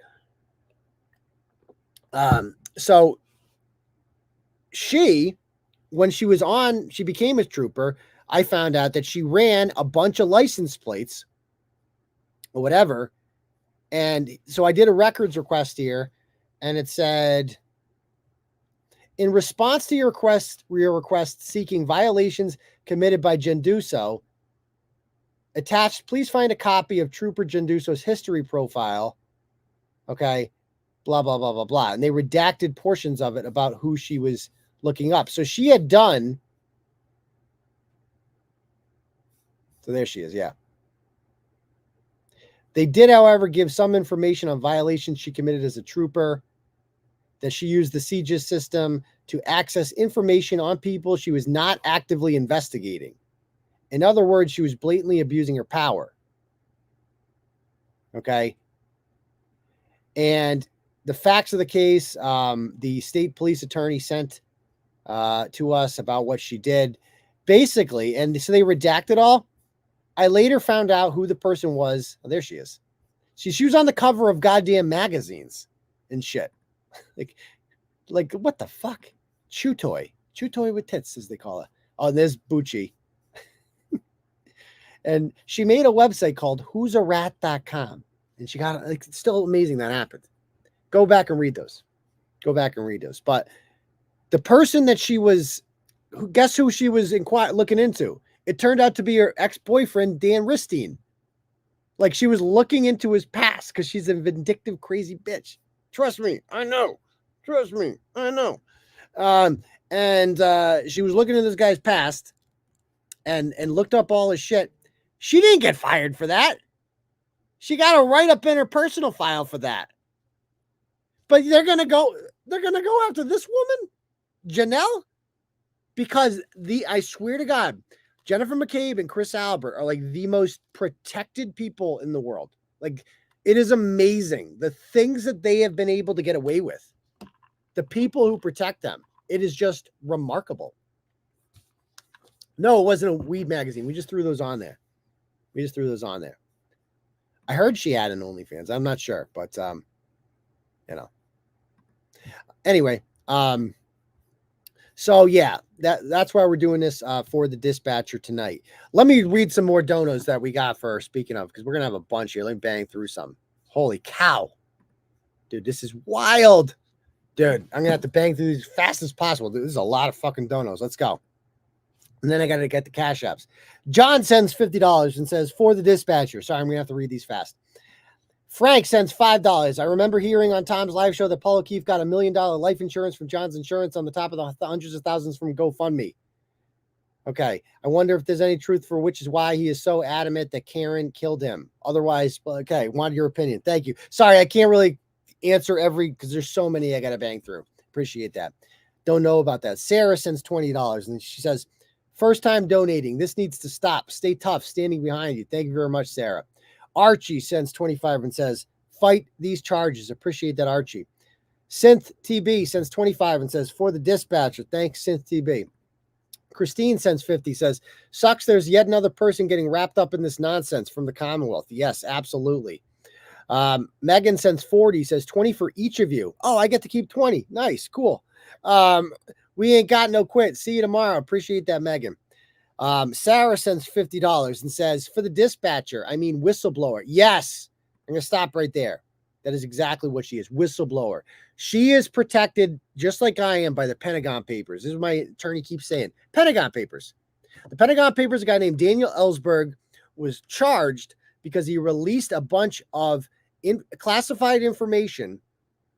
Speaker 4: So she, when she was on, she became a trooper. I found out that she ran a bunch of license plates or whatever. And so I did a records request here, and it said, in response to your request seeking violations committed by Genduso, attached, please find a copy of Trooper Genduso's history profile. Okay. Blah, blah, blah, blah, blah. And they redacted portions of it about who she was looking up. So she had done. So there she is. Yeah. They did, however, give some information on violations she committed as a trooper, that she used the CGIS system to access information on people she was not actively investigating. In other words, she was blatantly abusing her power. Okay. And the facts of the case, the state police attorney sent to us about what she did. Basically, and so they redacted all. I later found out who the person was. Oh, there she is. She was on the cover of goddamn magazines and shit. like what the fuck? Chew toy with tits, as they call it. Oh, and there's Bucci. And she made a website called who'sarat.com. And she got, like, it's still amazing that happened. Go back and read those. But the person that she was, guess who she was looking into? It turned out to be her ex-boyfriend, Dan Ristine. Like, she was looking into his past because she's a vindictive, crazy bitch. Trust me, I know. And she was looking at this guy's past and looked up all his shit. She didn't get fired for that. She got a write-up in her personal file for that. But they're gonna go after this woman, Janelle, because I swear to God, Jennifer McCabe and Chris Albert are like the most protected people in the world. Like, it is amazing the things that they have been able to get away with. The people who protect them. It is just remarkable. No, it wasn't a weed magazine. We just threw those on there. I heard she had an OnlyFans. I'm not sure, but you know. Anyway, so yeah, that's why we're doing this for the dispatcher tonight. Let me read some more donos that we got for speaking of, because we're gonna have a bunch here. Let me bang through some. Holy cow, dude, this is wild. Dude, I'm gonna have to bang through these as fast as possible. Dude, this is a lot of fucking donos. Let's go. And then I got to get the cash apps. John sends $50 and says, for the dispatcher. Sorry, I'm going to have to read these fast. Frank sends $5. I remember hearing on Tom's live show that Paul O'Keefe got $1 million life insurance from John's Insurance on the top of the hundreds of thousands from GoFundMe. Okay. I wonder if there's any truth for which is why he is so adamant that Karen killed him. Otherwise, okay, wanted your opinion. Thank you. Sorry, I can't really answer because there's so many I got to bang through. Appreciate that. Don't know about that. Sarah sends $20 and she says, first time donating. This needs to stop. Stay tough. Standing behind you. Thank you very much, Sarah. Archie sends 25 and says, fight these charges. Appreciate that, Archie. Synth TB sends 25 and says, for the dispatcher. Thanks, Synth TB. Christine sends 50, says, sucks there's yet another person getting wrapped up in this nonsense from the Commonwealth. Yes, absolutely. Megan sends 40, says 20 for each of you. Oh, I get to keep 20. Nice, cool. We ain't got no quit. See you tomorrow. Appreciate that, Megan. Sarah sends $50 and says, for the dispatcher, I mean whistleblower. Yes, I'm going to stop right there. That is exactly what she is, whistleblower. She is protected, just like I am, by the Pentagon Papers. This is what my attorney keeps saying. Pentagon Papers. The Pentagon Papers, a guy named Daniel Ellsberg was charged because he released a bunch of classified information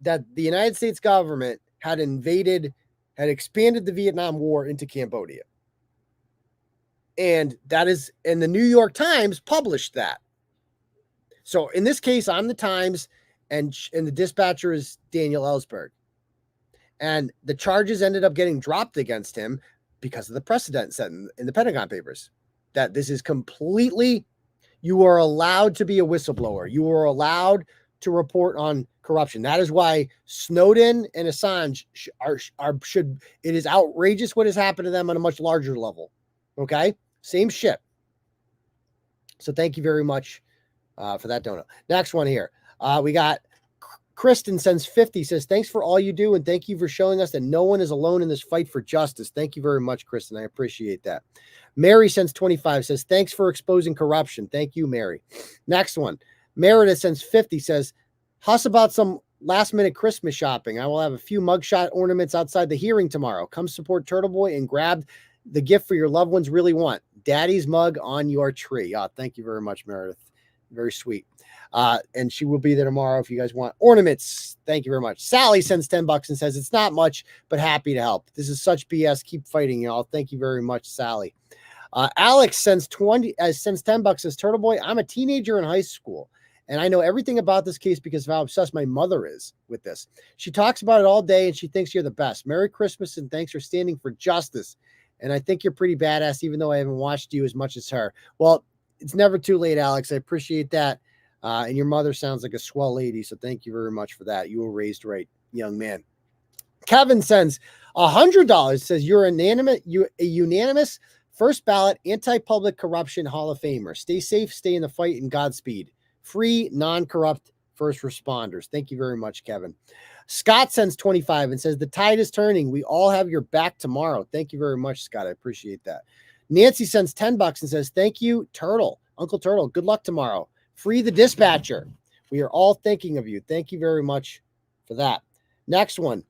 Speaker 4: that the United States government had expanded the Vietnam War into Cambodia. And the New York Times published that. So in this case, I'm the Times and the dispatcher is Daniel Ellsberg. And the charges ended up getting dropped against him because of the precedent set in the Pentagon Papers. That this is completely, you are allowed to be a whistleblower. You are allowed to report on corruption. That is why Snowden and Assange it is outrageous what has happened to them on a much larger level. Okay? Same shit. So thank you very much for that donut. Next one here. We got Kristen sends 50, says, thanks for all you do. And thank you for showing us that no one is alone in this fight for justice. Thank you very much, Kristen. I appreciate that. Mary sends 25, says, thanks for exposing corruption. Thank you, Mary. Next one. Meredith sends 50, says, huss about some last minute Christmas shopping. I will have a few mugshot ornaments outside the hearing tomorrow. Come support Turtleboy and grab the gift for your loved ones really want. Daddy's mug on your tree. Oh, thank you very much, Meredith. Very sweet. And she will be there tomorrow if you guys want ornaments. Thank you very much. Sally sends $10 and says, it's not much, but happy to help. This is such BS. Keep fighting, y'all. Thank you very much, Sally. Alex sends $10, says, Turtleboy, I'm a teenager in high school, and I know everything about this case because of how obsessed my mother is with this. She talks about it all day, and she thinks you're the best. Merry Christmas, and thanks for standing for justice. And I think you're pretty badass, even though I haven't watched you as much as her. Well, it's never too late, Alex. I appreciate that. And your mother sounds like a swell lady, so thank you very much for that. You were raised right, young man. Kevin sends $100, says you're a unanimous first ballot anti-public corruption Hall of Famer. Stay safe, stay in the fight, and Godspeed. Free, non-corrupt first responders. Thank you very much, Kevin. Scott sends 25 and says the tide is turning. We all have your back tomorrow. Thank you very much, Scott. I appreciate that. Nancy sends $10 and says, thank you, Turtle. Uncle Turtle, good luck tomorrow. Free the dispatcher. We are all thinking of you. Thank you very much for that. Next one.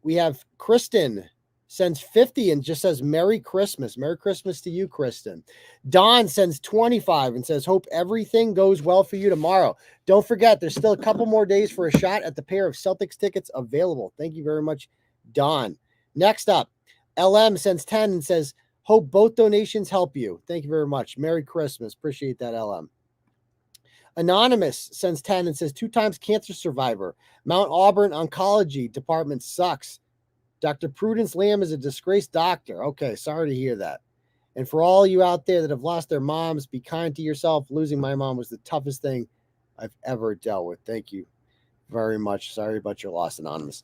Speaker 4: We have Kristen sends 50 and just says, Merry Christmas. Merry Christmas to you, Kristen. Don sends 25 and says, hope everything goes well for you tomorrow. Don't forget, there's still a couple more days for a shot at the pair of Celtics tickets available. Thank you very much, Don. Next up, LM sends 10 and says, hope both donations help you. Thank you very much. Merry Christmas. Appreciate that, LM. Anonymous sends 10 and says, 2 times cancer survivor. Mount Auburn Oncology Department sucks. Dr. Prudence Lamb is a disgraced doctor. Okay, sorry to hear that. And for all you out there that have lost their moms, be kind to yourself. Losing my mom was the toughest thing I've ever dealt with. Thank you very much. Sorry about your loss, Anonymous.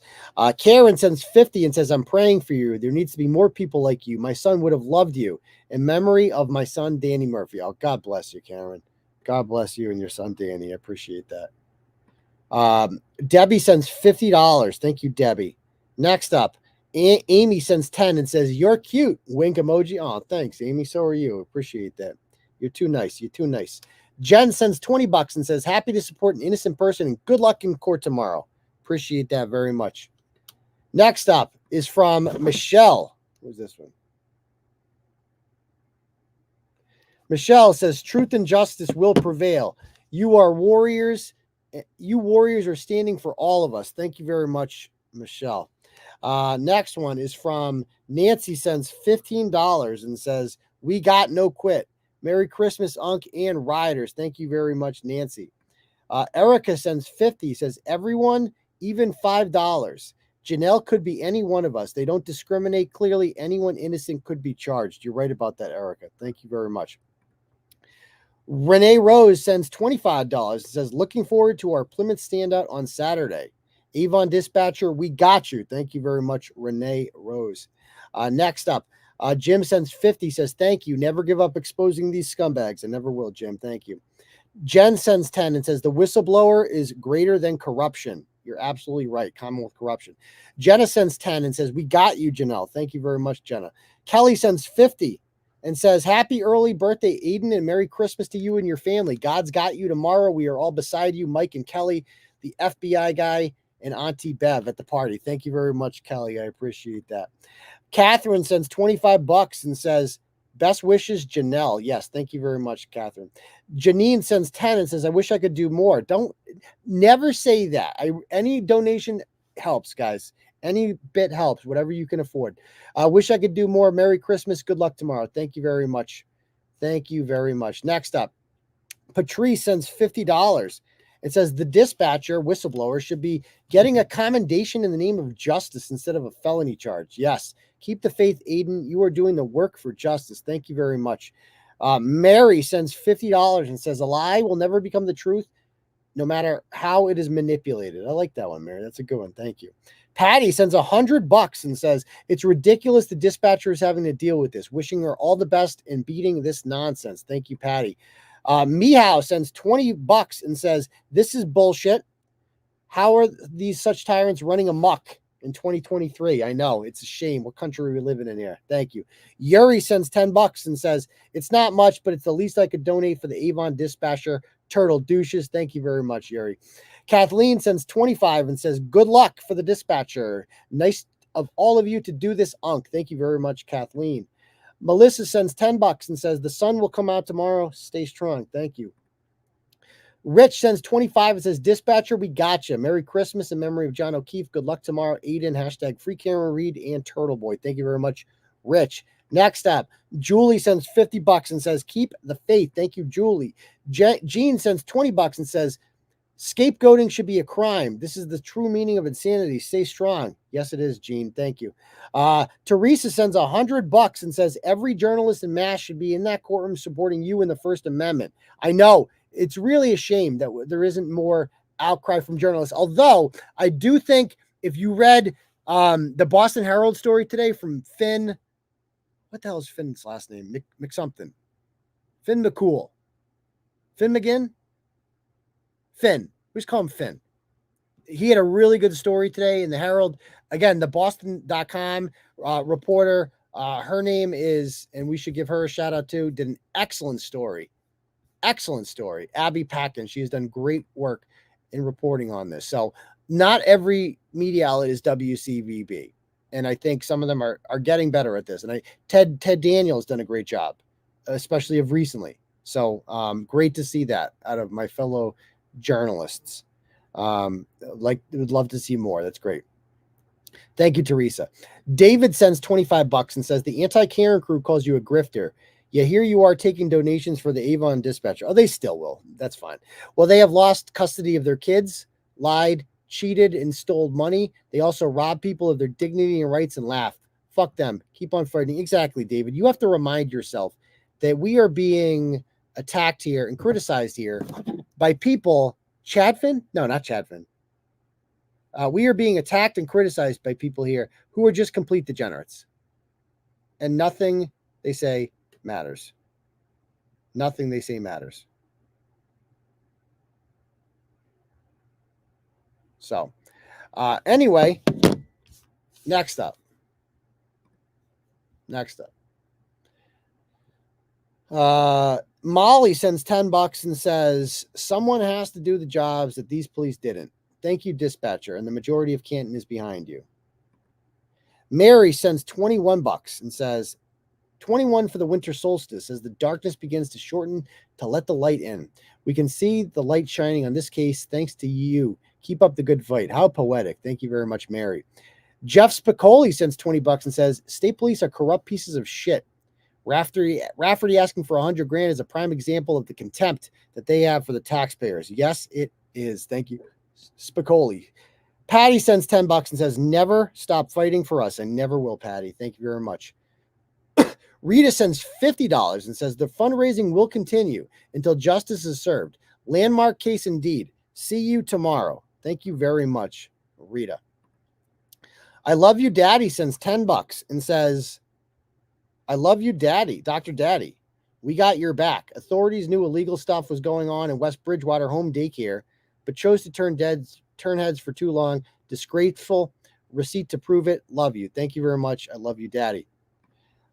Speaker 4: Karen sends 50 and says, I'm praying for you. There needs to be more people like you. My son would have loved you. In memory of my son, Danny Murphy. Oh, God bless you, Karen. God bless you and your son, Danny. I appreciate that. Debbie sends $50. Thank you, Debbie. Next up, Amy sends 10 and says, you're cute. Wink emoji. Oh, thanks, Amy. So are you. Appreciate that. You're too nice. You're too nice. Jen sends $20 and says, happy to support an innocent person and good luck in court tomorrow. Appreciate that very much. Next up is from Michelle. Who's this one? Michelle says, truth and justice will prevail. You are warriors. You warriors are standing for all of us. Thank you very much, Michelle. Next one is from Nancy, sends $15 and says, we got no quit. Merry Christmas, Unc and Riders. Thank you very much, Nancy. Erica sends 50, says, everyone, even $5. Janelle could be any one of us. They don't discriminate clearly. Anyone innocent could be charged. You're right about that, Erica. Thank you very much. Renee Rose sends $25 and says, looking forward to our Plymouth standout on Saturday. Avon Dispatcher, we got you. Thank you very much, Renee Rose. Next up, Jim sends 50, says, thank you. Never give up exposing these scumbags. I never will, Jim. Thank you. Jen sends 10 and says, the whistleblower is greater than corruption. You're absolutely right. Commonwealth corruption. Jenna sends 10 and says, we got you, Janelle. Thank you very much, Jenna. Kelly sends 50 and says, happy early birthday, Aidan, and Merry Christmas to you and your family. God's got you tomorrow. We are all beside you, Mike and Kelly, the FBI guy, and Auntie Bev at the party. Thank you very much, Kelly. I appreciate that. Catherine sends $25 and says, best wishes, Janelle. Yes, thank you very much, Catherine. Janine sends 10 and says, I wish I could do more. Don't never say that. Any donation helps, guys. Any bit helps, whatever you can afford. I wish I could do more. Merry Christmas. Good luck tomorrow. Thank you very much. Thank you very much. Next up, Patrice sends $50. It says the dispatcher, whistleblower, should be getting a commendation in the name of justice instead of a felony charge. Yes. Keep the faith, Aidan. You are doing the work for justice. Thank you very much. Mary sends $50 and says, a lie will never become the truth, no matter how it is manipulated. I like that one, Mary. That's a good one. Thank you. Patty sends $100 and says, it's ridiculous the dispatcher is having to deal with this. Wishing her all the best in beating this nonsense. Thank you, Patty. Meow sends $20 and says, this is bullshit. How are these such tyrants running amok in 2023? I know, it's a shame. What country are we living in here? Thank you. Yuri sends $10 and says, it's not much, but it's the least I could donate for the Avon Dispatcher Turtle Douches. Thank you very much, Yuri. Kathleen sends 25 and says, good luck for the dispatcher. Nice of all of you to do this, Unc. Thank you very much, Kathleen. Melissa sends $10 and says, the sun will come out tomorrow. Stay strong. Thank you. Rich sends 25 and says, dispatcher, we got you. Merry Christmas in memory of John O'Keefe. Good luck tomorrow. Aidan, hashtag free Cameron Reed and Turtleboy. Thank you very much, Rich. Next up, Julie sends $50 and says, keep the faith. Thank you, Julie. Jean sends $20 and says, scapegoating should be a crime. This is the true meaning of insanity. Stay strong. Yes, it is, Jean. Thank you. Teresa sends $100 and says, every journalist in mass should be in that courtroom supporting you in the First Amendment. I know. It's really a shame that there isn't more outcry from journalists. Although I do think if you read the Boston Herald story today from Finn, what the hell is Finn's last name? McSomething. Finn McCool. Finn McGinn? Finn. We just call him Finn. He had a really good story today in the Herald. Again, the Boston.com reporter, her name is, and we should give her a shout out too, did an excellent story. Excellent story. Abby Packin. She has done great work in reporting on this. So not every media outlet is WCVB. And I think some of them are getting better at this. And Ted Daniel has done a great job, especially of recently. So great to see that out of my fellow journalists. Would love to see more. That's great. Thank you, Teresa. David sends $25 and says, the anti-Karen crew calls you a grifter. Yeah, here you are taking donations for the Avon Dispatcher. Oh, they still will. That's fine. Well, they have lost custody of their kids, lied, cheated, and stole money. They also rob people of their dignity and rights and laugh. Fuck them. Keep on fighting. Exactly, David. You have to remind yourself that we are being attacked here and criticized here by people. Chadfin? No, not Chadfin. We are being attacked and criticized by people here who are just complete degenerates. And nothing they say matters. Nothing they say matters. So, anyway, next up. Molly sends $10 and says, someone has to do the jobs that these police didn't. Thank you, dispatcher. And the majority of Canton is behind you. Mary sends $21 and says, 21 for the winter solstice as the darkness begins to shorten to let the light in. We can see the light shining on this case thanks to you. Keep up the good fight. How poetic. Thank you very much, Mary. Jeff Spicoli sends $20 and says, state police are corrupt pieces of shit. Rafferty asking for $100,000 is a prime example of the contempt that they have for the taxpayers. Yes, it is. Thank you, Spicoli. Patty sends $10 and says, never stop fighting for us. I never will, Patty. Thank you very much. Rita sends $50 and says, the fundraising will continue until justice is served. Landmark case indeed. See you tomorrow. Thank you very much, Rita. I love you, Daddy sends $10 and says, I love you, Daddy, Dr. Daddy. We got your back. Authorities knew illegal stuff was going on in West Bridgewater Home Daycare, but chose to turn heads for too long. Disgraceful. Receipt to prove it. Love you. Thank you very much. I love you, Daddy.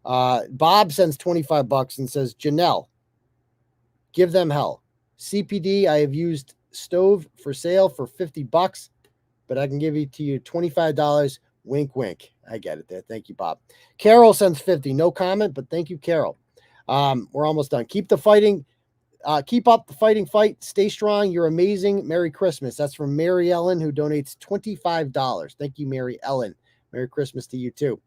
Speaker 4: Bob sends $25 and says, Janelle, give them hell. CPD, I have used stove for sale for $50, but I can give it to you $25. Wink, wink. I get it there. Thank you, Bob. Carol sends 50. No comment, but thank you, Carol. We're almost done. Keep the fighting. Keep up the fighting fight. Stay strong. You're amazing. Merry Christmas. That's from Mary Ellen, who donates $25. Thank you, Mary Ellen. Merry Christmas to you, too.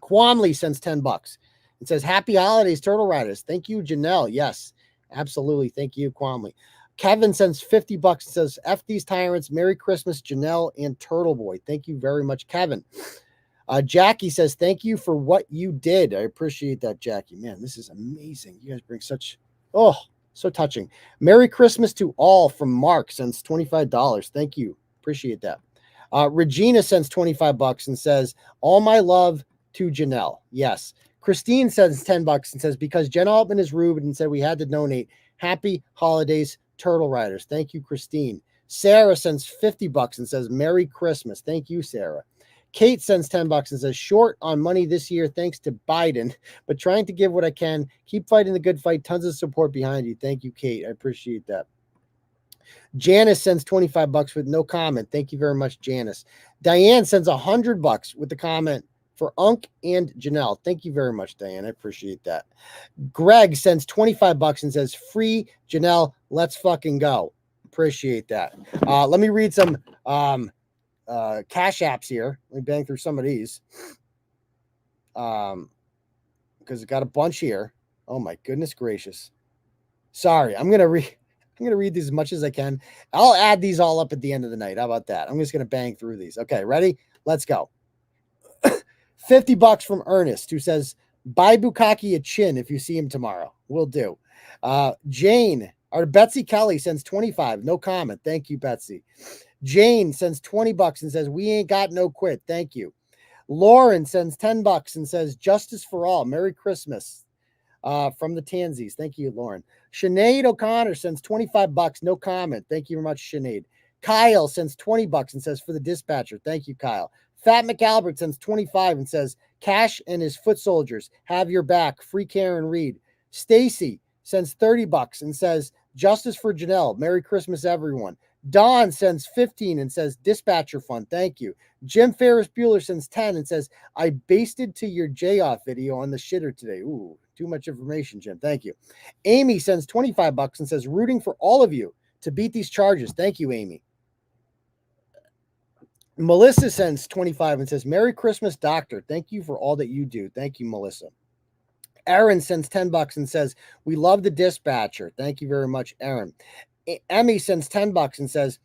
Speaker 4: Quamley sends $10 and says, happy holidays, Turtle Riders. Thank you, Janelle. Yes, absolutely. Thank you, Quamley. Kevin sends $50 and says, F these tyrants. Merry Christmas, Janelle and Turtleboy. Thank you very much, Kevin. Jackie says, thank you for what you did. I appreciate that, Jackie. Man, this is amazing. You guys bring such, so touching. Merry Christmas to all from Mark sends $25. Thank you. Appreciate that. Regina sends $25 and says, all my love to Janelle. Yes. Christine sends $10 and says, because Jen Altman is rude and said we had to donate. Happy holidays, Turtle Riders. Thank you, Christine. Sarah sends $50 and says, Merry Christmas. Thank you, Sarah. Kate sends $10 and says, short on money this year thanks to Biden, but trying to give what I can. Keep fighting the good fight. Tons of support behind you. Thank you, Kate. I appreciate that. Janice sends $25 with no comment. Thank you very much, Janice. Diane sends $100 with the comment for Unc and Janelle. Thank you very much, Diane. I appreciate that. Greg sends $25 and says, free Janelle. Let's go. Appreciate that. Let me read some cash apps here. Let me bang through some of these. Because I got a bunch here. Oh my goodness gracious. Sorry, I'm gonna read these as much as I can. I'll add these all up at the end of the night. How about that? I'm just gonna bang through these. Okay, ready? Let's go. $50 from Ernest, who says, buy Bukhenik a chin if you see him tomorrow. Will do. Betsy Kelly sends 25. No comment. Thank you, Betsy. Jane sends $20 and says, we ain't got no quit. Thank you. Lauren sends $10 and says, justice for all. Merry Christmas. From the Tansies. Thank you, Lauren. Sinead O'Connor sends $25. No comment. Thank you very much, Sinead. Kyle sends $20 and says, for the dispatcher. Thank you, Kyle. Fat McAlbert sends 25 and says, Cash and his foot soldiers have your back. Free Karen Reed. Stacy sends $30 and says, justice for Janelle. Merry Christmas, everyone. Don sends 15 and says, dispatcher fund. Thank you. Jim Ferris Bueller sends 10 and says, I basted to your J-off video on the shitter today. Ooh, too much information, Jim. Thank you. Amy sends $25 and says, rooting for all of you to beat these charges. Thank you, Amy. Melissa sends 25 and says, Merry Christmas, doctor. Thank you for all that you do. Thank you, Melissa. Aaron sends $10 and says, we love the dispatcher. Thank you very much, Aaron. Emmy sends $10 and says,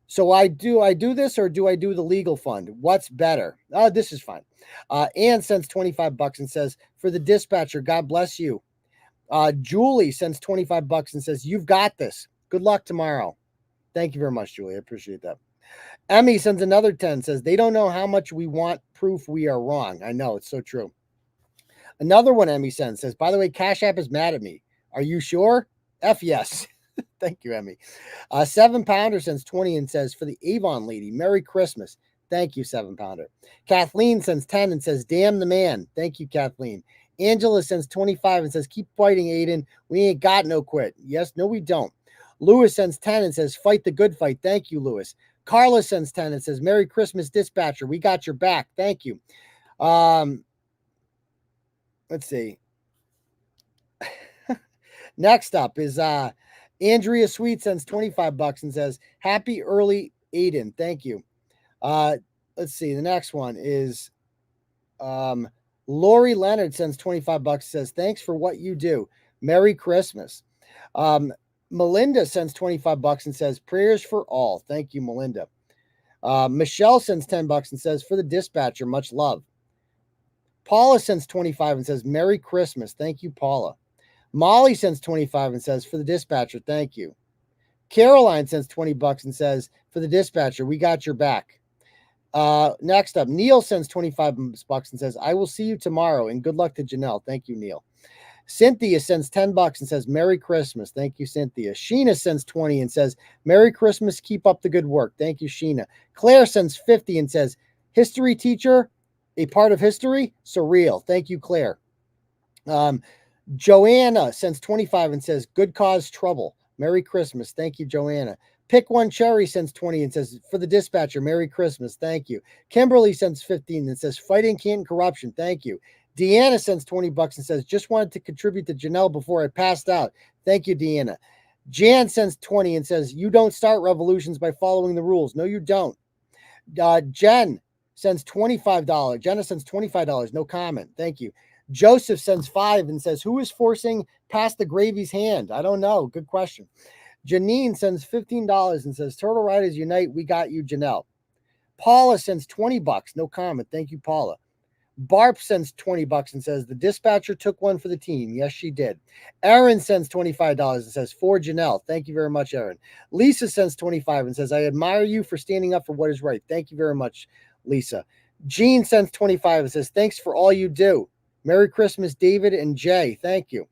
Speaker 4: so I do this or do I do the legal fund? What's better? This is fine. Ann sends $25 and says, for the dispatcher, God bless you. Julie sends $25 and says, you've got this. Good luck tomorrow. Thank you very much, Julie. I appreciate that. Emmy sends another 10, says, they don't know how much we want proof we are wrong. I know, it's so true. Another one Emmy sends says, by the way, Cash App is mad at me. Are you sure? F yes. Thank you, Emmy. 7 Pounder sends 20 and says, for the Avon lady, Merry Christmas. Thank you, 7 Pounder. Kathleen sends 10 and says, damn the man. Thank you, Kathleen. Angela sends 25 and says, keep fighting, Aidan. We ain't got no quit. Yes, no, we don't. Lewis sends 10 and says, fight the good fight. Thank you, Lewis. Carla sends 10 and says, Merry Christmas, dispatcher. We got your back. Thank you. Let's see. Next up is Andrea Sweet sends $25 and says, happy early Aidan. Thank you. Let's see. The next one is Lori Leonard sends $25, says, thanks for what you do. Merry Christmas. Melinda sends $25 and says, prayers for all. Thank you, Melinda. Michelle sends $10 and says, for the dispatcher, much love. Paula sends 25 and says, Merry Christmas. Thank you, Paula. Molly sends 25 and says, for the dispatcher, thank you. Caroline sends $20 and says, for the dispatcher, we got your back. Next up, Neil sends $25 and says, I will see you tomorrow, and good luck to Janelle. Thank you, Neil. Cynthia sends $10 and says, Merry Christmas. Thank you, Cynthia. Sheena sends 20 and says, Merry Christmas. Keep up the good work. Thank you, Sheena. Claire sends 50 and says, history teacher, a part of history, surreal. Thank you, Claire. Joanna sends 25 and says, good cause trouble. Merry Christmas. Thank you, Joanna. Pick One Cherry sends 20 and says, for the dispatcher, Merry Christmas. Thank you. Kimberly sends 15 and says, fighting Canton corruption. Thank you. Deanna sends $20 and says, just wanted to contribute to Janelle before I passed out. Thank you, Deanna. Jan sends 20 and says, you don't start revolutions by following the rules. No, you don't. Jen sends $25. Jenna sends $25. No comment. Thank you. Joseph sends 5 and says, who is forcing past the Gravy's hand? I don't know. Good question. Janine sends $15 and says, Turtle Riders Unite. We got you, Janelle. Paula sends $20. No comment. Thank you, Paula. Barb sends $20 and says, the dispatcher took one for the team. Yes, she did. Aaron sends $25 and says, for Janelle. Thank you very much, Aaron. Lisa sends 25 and says, I admire you for standing up for what is right. Thank you very much, Lisa. Jean sends 25 and says, thanks for all you do. Merry Christmas, David and Jay. Thank you.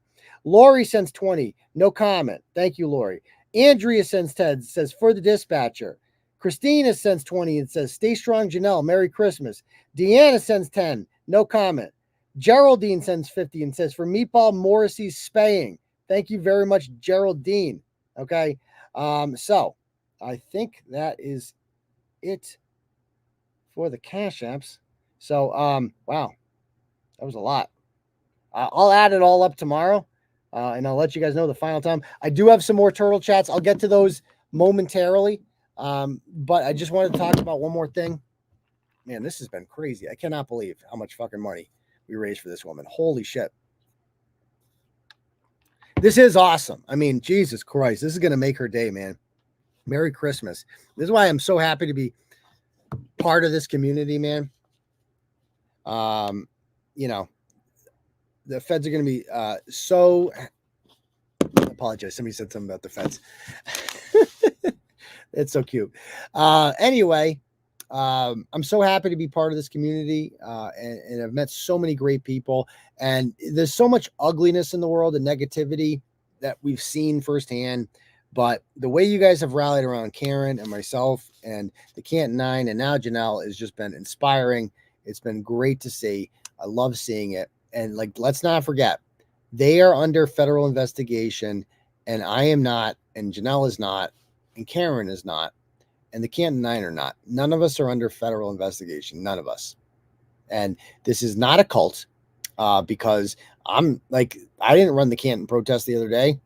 Speaker 4: Lori sends 20. No comment. Thank you, Lori. Andrea sends 10, says, for the dispatcher. Christina sends 20 and says, stay strong, Janelle. Merry Christmas. Deanna sends 10. No comment. Geraldine sends 50 and says, for Meatball Morrissey's spaying. Thank you very much, Geraldine. Okay. So I think that is it for the Cash Apps. So, wow, that was a lot. I'll add it all up tomorrow, and I'll let you guys know the final time. I do have some more turtle chats. I'll get to those momentarily. But I just wanted to talk about one more thing. Man, this has been crazy. I cannot believe how much fucking money we raised for this woman. Holy shit. This is awesome. I mean, Jesus Christ, this is going to make her day, man. Merry Christmas. This is why I'm so happy to be part of this community, man. You know, the feds are going to be so... I apologize. Somebody said something about the feds. It's so cute. Anyway, I'm so happy to be part of this community, and I've met so many great people, and there's so much ugliness in the world and negativity that we've seen firsthand. But the way you guys have rallied around Karen and myself and the Canton 9 and now Janelle has just been inspiring. It's been great to see. I love seeing it. And like, let's not forget, they are under federal investigation, and I am not, and Janelle is not, and Karen is not, and the Canton 9 are not. None of us are under federal investigation. None of us. And this is not a cult, because I'm like, I didn't run the Canton protest the other day.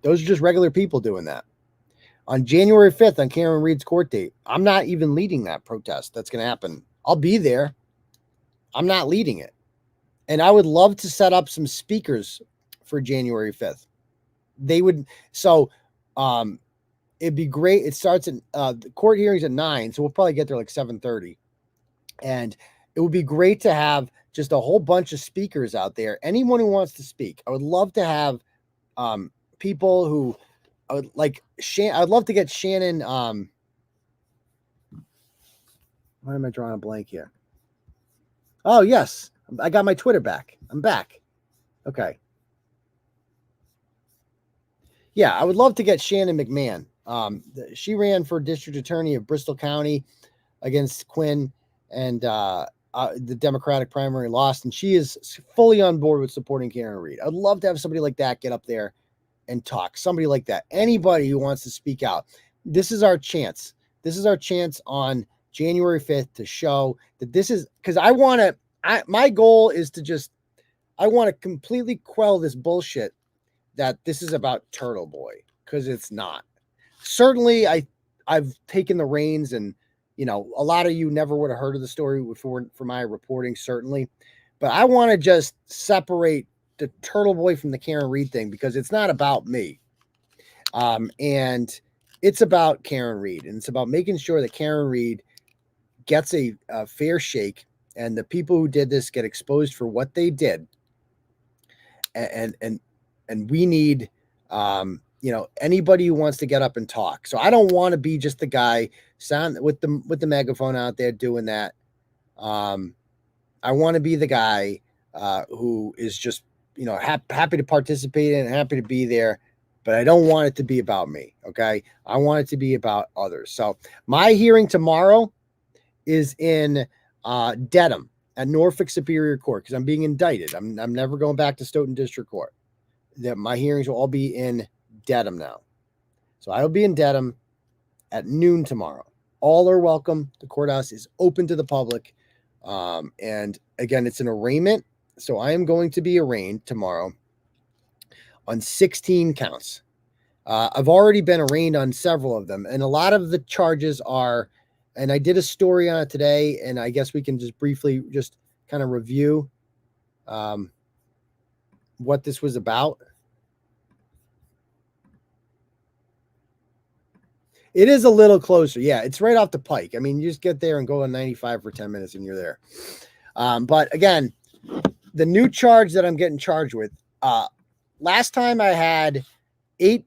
Speaker 4: Those are just regular people doing that. On January 5th, on Karen Reed's court date, I'm not even leading that protest. That's going to happen. I'll be there. I'm not leading it. And I would love to set up some speakers for January 5th. They would, so it'd be great. It starts at the court hearings at 9, so we'll probably get there like 7:30. And it would be great to have just a whole bunch of speakers out there. Anyone who wants to speak. I would love to have people who I would like. I'd love to get Shannon. Why am I drawing a blank here? Oh, yes. I got my Twitter back. I'm back. Okay. Yeah, I would love to get Shannon McMahon. She ran for district attorney of Bristol County against Quinn, and the Democratic primary lost, and she is fully on board with supporting Karen Reed. I'd love to have somebody like that get up there and talk. Somebody like that. Anybody who wants to speak out. This is our chance. This is our chance on January 5th to show that this is, because my goal is to just, I want to completely quell this bullshit that this is about Turtleboy, because it's not. Certainly, I've taken the reins, and you know, a lot of you never would have heard of the story before for my reporting, certainly. But I want to just separate the Turtleboy from the Karen Reed thing, because it's not about me. And it's about Karen Reed, and it's about making sure that Karen Reed gets a fair shake, and the people who did this get exposed for what they did. And we need, you know, anybody who wants to get up and talk. So I don't want to be just the guy sound with the megaphone out there doing that. I want to be the guy who is just, you know, happy to participate and happy to be there, but I don't want it to be about me. Okay. I want it to be about others. So my hearing tomorrow is in Dedham at Norfolk Superior Court, because I'm being indicted. I'm never going back to Stoughton District Court. My hearings will all be in Dedham now. So I will be in Dedham at noon tomorrow. All are welcome. The courthouse is open to the public. And again, it's an arraignment. So I am going to be arraigned tomorrow on 16 counts. I've already been arraigned on several of them, and a lot of the charges are, and I did a story on it today, and I guess we can just briefly just kind of review what this was about. It is a little closer. Yeah, it's right off the pike. I mean, you just get there and go on 95 for 10 minutes and you're there. But again, the new charge that I'm getting charged with, last time I had 8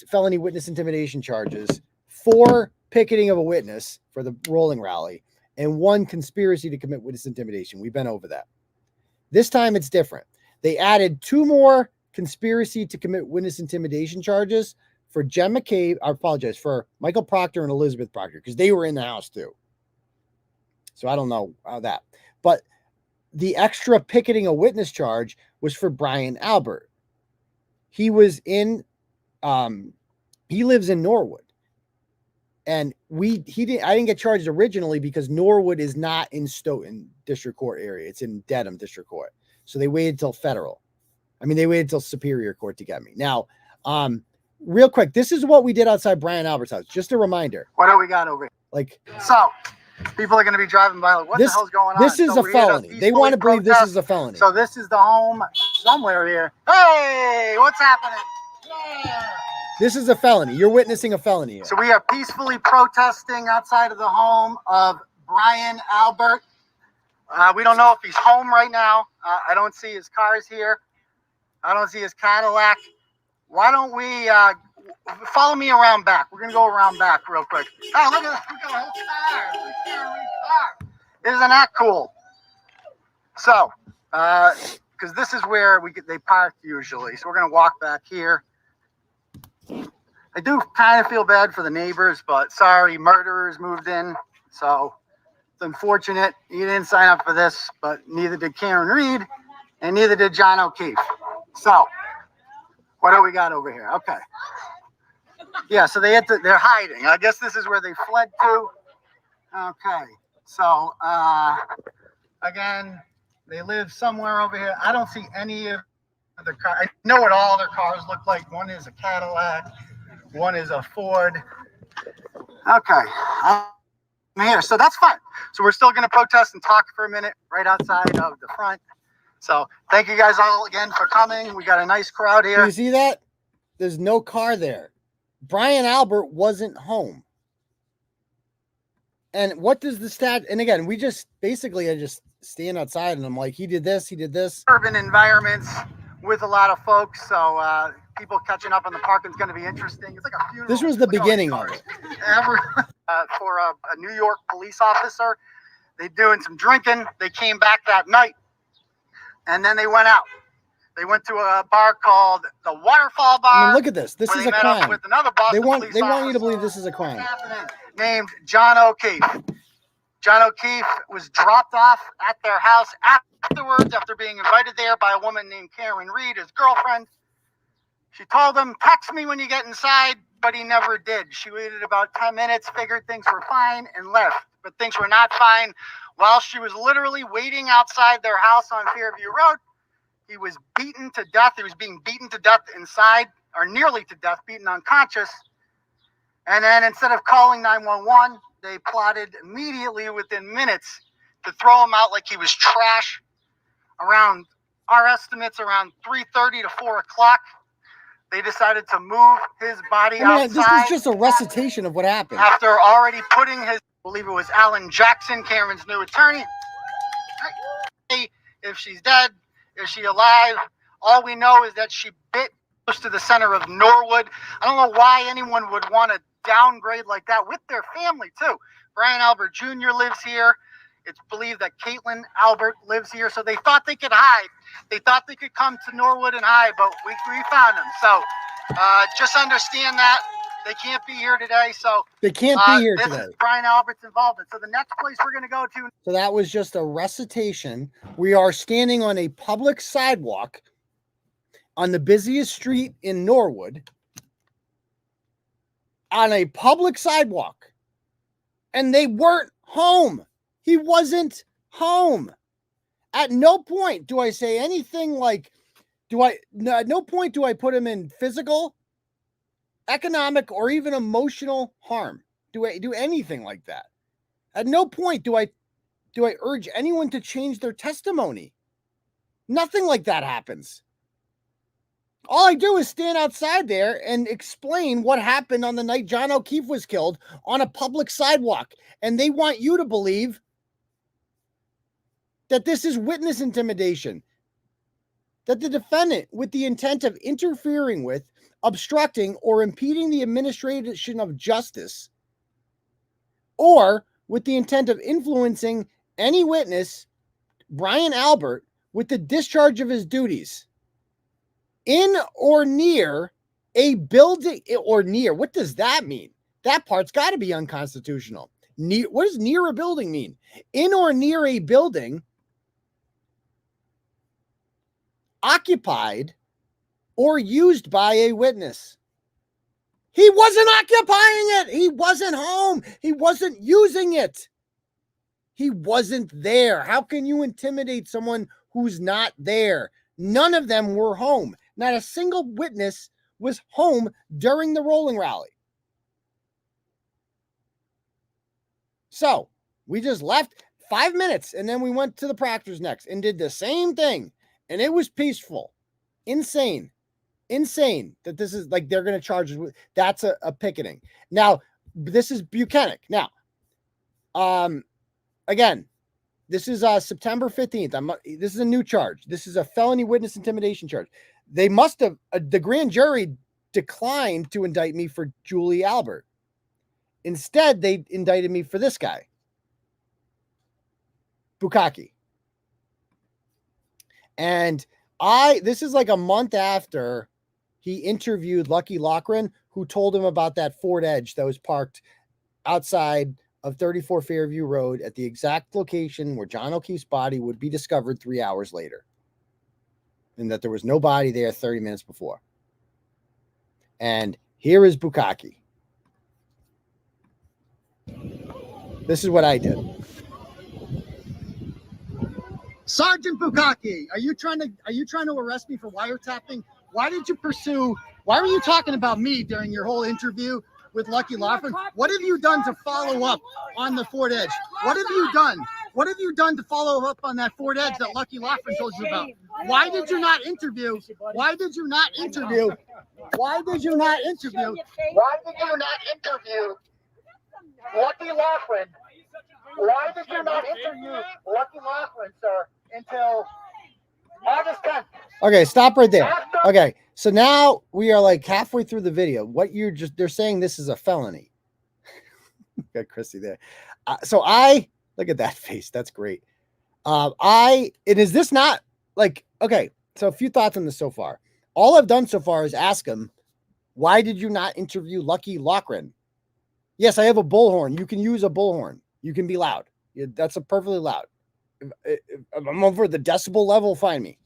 Speaker 4: felony witness intimidation charges, 4 picketing of a witness for the rolling rally, and 1 conspiracy to commit witness intimidation. We've been over that. This time it's different. They added 2 more conspiracy to commit witness intimidation charges for Jen McCabe. I apologize, for Michael Proctor and Elizabeth Proctor, because they were in the house too. So I don't know how that. But the extra picketing a witness charge was for Brian Albert. He was in, he lives in Norwood. And I didn't get charged originally because Norwood is not in Stoughton District Court area. It's in Dedham District Court. So they waited till federal. They waited till Superior Court to get me. Now, real quick, this is what we did outside Brian Albert's house. Just a reminder.
Speaker 13: What do we got over here? So, people are going to be driving by like, what the hell's going on?
Speaker 4: This is a felony. They want to believe this is a felony.
Speaker 13: So this is the home somewhere here. Hey, what's happening? Yeah.
Speaker 4: This is a felony. You're witnessing a felony here.
Speaker 13: So we are peacefully protesting outside of the home of Brian Albert. We don't know if he's home right now. I don't see his cars here. I don't see his Cadillac. Why don't we follow me around back? We're going to go around back real quick. Oh, look at the whole car. Isn't that cool? So, because this is where they park usually. So we're going to walk back here. I do kind of feel bad for the neighbors, but sorry, murderers moved in. So it's unfortunate. You didn't sign up for this, but neither did Karen Reed and neither did John O'Keefe. So what do we got over here? Okay. Yeah, so they're hiding. I guess this is where they fled to. Okay. So, again, they live somewhere over here. I don't see any of the cars. I know what all their cars look like. One is a Cadillac. One is a Ford. Okay. I'm here. So that's fine. So we're still going to protest and talk for a minute right outside of the front. So thank you guys all again for coming. We got a nice crowd here.
Speaker 4: You see that? There's no car there. Brian Albert wasn't home. And what does the stat? And again, I just stand outside and I'm like, he did this.
Speaker 13: Urban environments with a lot of folks. So people catching up on the parking is going to be interesting. It's like a funeral.
Speaker 4: This was the beginning of it.
Speaker 13: For a New York police officer, they doing some drinking. They came back that night. And then they went out. They went to a bar called the Waterfall Bar.
Speaker 4: Look at this. This is a crime.
Speaker 13: With another Boston
Speaker 4: they want you to believe this is a crime.
Speaker 13: Named John O'Keefe. John O'Keefe was dropped off at their house afterwards after being invited there by a woman named Karen Reed, his girlfriend. She told him, text me when you get inside, but he never did. She waited about 10 minutes, figured things were fine, and left. But things were not fine. While she was literally waiting outside their house on Fairview Road, He was beaten to death. He was being beaten to death inside, or nearly to death, beaten unconscious. And then instead of calling 911, they plotted immediately within minutes to throw him out like he was trash. Around our estimates, around 3:30 to 4 o'clock, they decided to move his body outside.
Speaker 4: This is just a recitation of what happened.
Speaker 13: After already putting his, I believe it was Alan Jackson, Cameron's new attorney. If she's dead, is she alive? All we know is that she bit close to the center of Norwood. I don't know why anyone would want to downgrade like that with their family too. Brian Albert Jr. lives here. It's believed that Caitlin Albert lives here. So they thought they could hide. They thought they could come to Norwood and hide, but we found them. So just understand that. They can't be here today. So
Speaker 4: they can't be here today.
Speaker 13: This is Brian Albert's involvement. So the next place we're going to go to.
Speaker 4: So that was just a recitation. We are standing on a public sidewalk on the busiest street in Norwood. On a public sidewalk. And they weren't home. He wasn't home. At no point do I say anything like, at no point do I put him in physical, economic, or even emotional harm. Do I do anything like that? At no point do I urge anyone to change their testimony. Nothing like that happens. All I do is stand outside there and explain what happened on the night John O'Keefe was killed on a public sidewalk. And they want you to believe that this is witness intimidation. That the defendant, with the intent of interfering with, obstructing, or impeding the administration of justice, or with the intent of influencing any witness, Brian Albert, with the discharge of his duties, in or near a building, or near, what does that mean? That part's got to be unconstitutional. Near, what does near a building mean? In or near a building occupied or used by a witness. He wasn't occupying it. He wasn't home. He wasn't using it. He wasn't there. How can you intimidate someone who's not there? None of them were home. Not a single witness was home during the rolling rally. So we just left 5 minutes and then we went to the proctors next and did the same thing. And it was peaceful. Insane that this is like they're going to charge us with. That's a picketing. Now, this is Bukhenik. Now, again, this is September 15th. This is a new charge. This is a felony witness intimidation charge. They must have, the grand jury declined to indict me for Julie Albert. Instead, they indicted me for this guy, Bukhenik. And this is like a month after he interviewed Lucky Loughran, who told him about that Ford Edge that was parked outside of 34 Fairview Road at the exact location where John O'Keefe's body would be discovered 3 hours later. And that there was no body there 30 minutes before. And here is Bukhenik. This is what I did. Sergeant Bukhenik, are you trying to arrest me for wiretapping? Why were you talking about me during your whole interview with Lucky Loughran? What have you done to follow up on the Ford Edge? What have you done? What have you done to follow up on that Ford Edge that Lucky Loughran told you about? Why did you not interview Lucky Loughran? Why did you not interview Lucky Loughran, sir, until August 10th? Okay, stop right there. Okay, so now we are like halfway through the video. They're saying this is a felony. Got Chrissy there. Look at that face. That's great. Is this not like, okay, so a few thoughts on this so far. All I've done so far is ask him, why did you not interview Lucky Loughran? Yes, I have a bullhorn. You can use a bullhorn. You can be loud. That's a perfectly loud. If I'm over the decibel level, find me.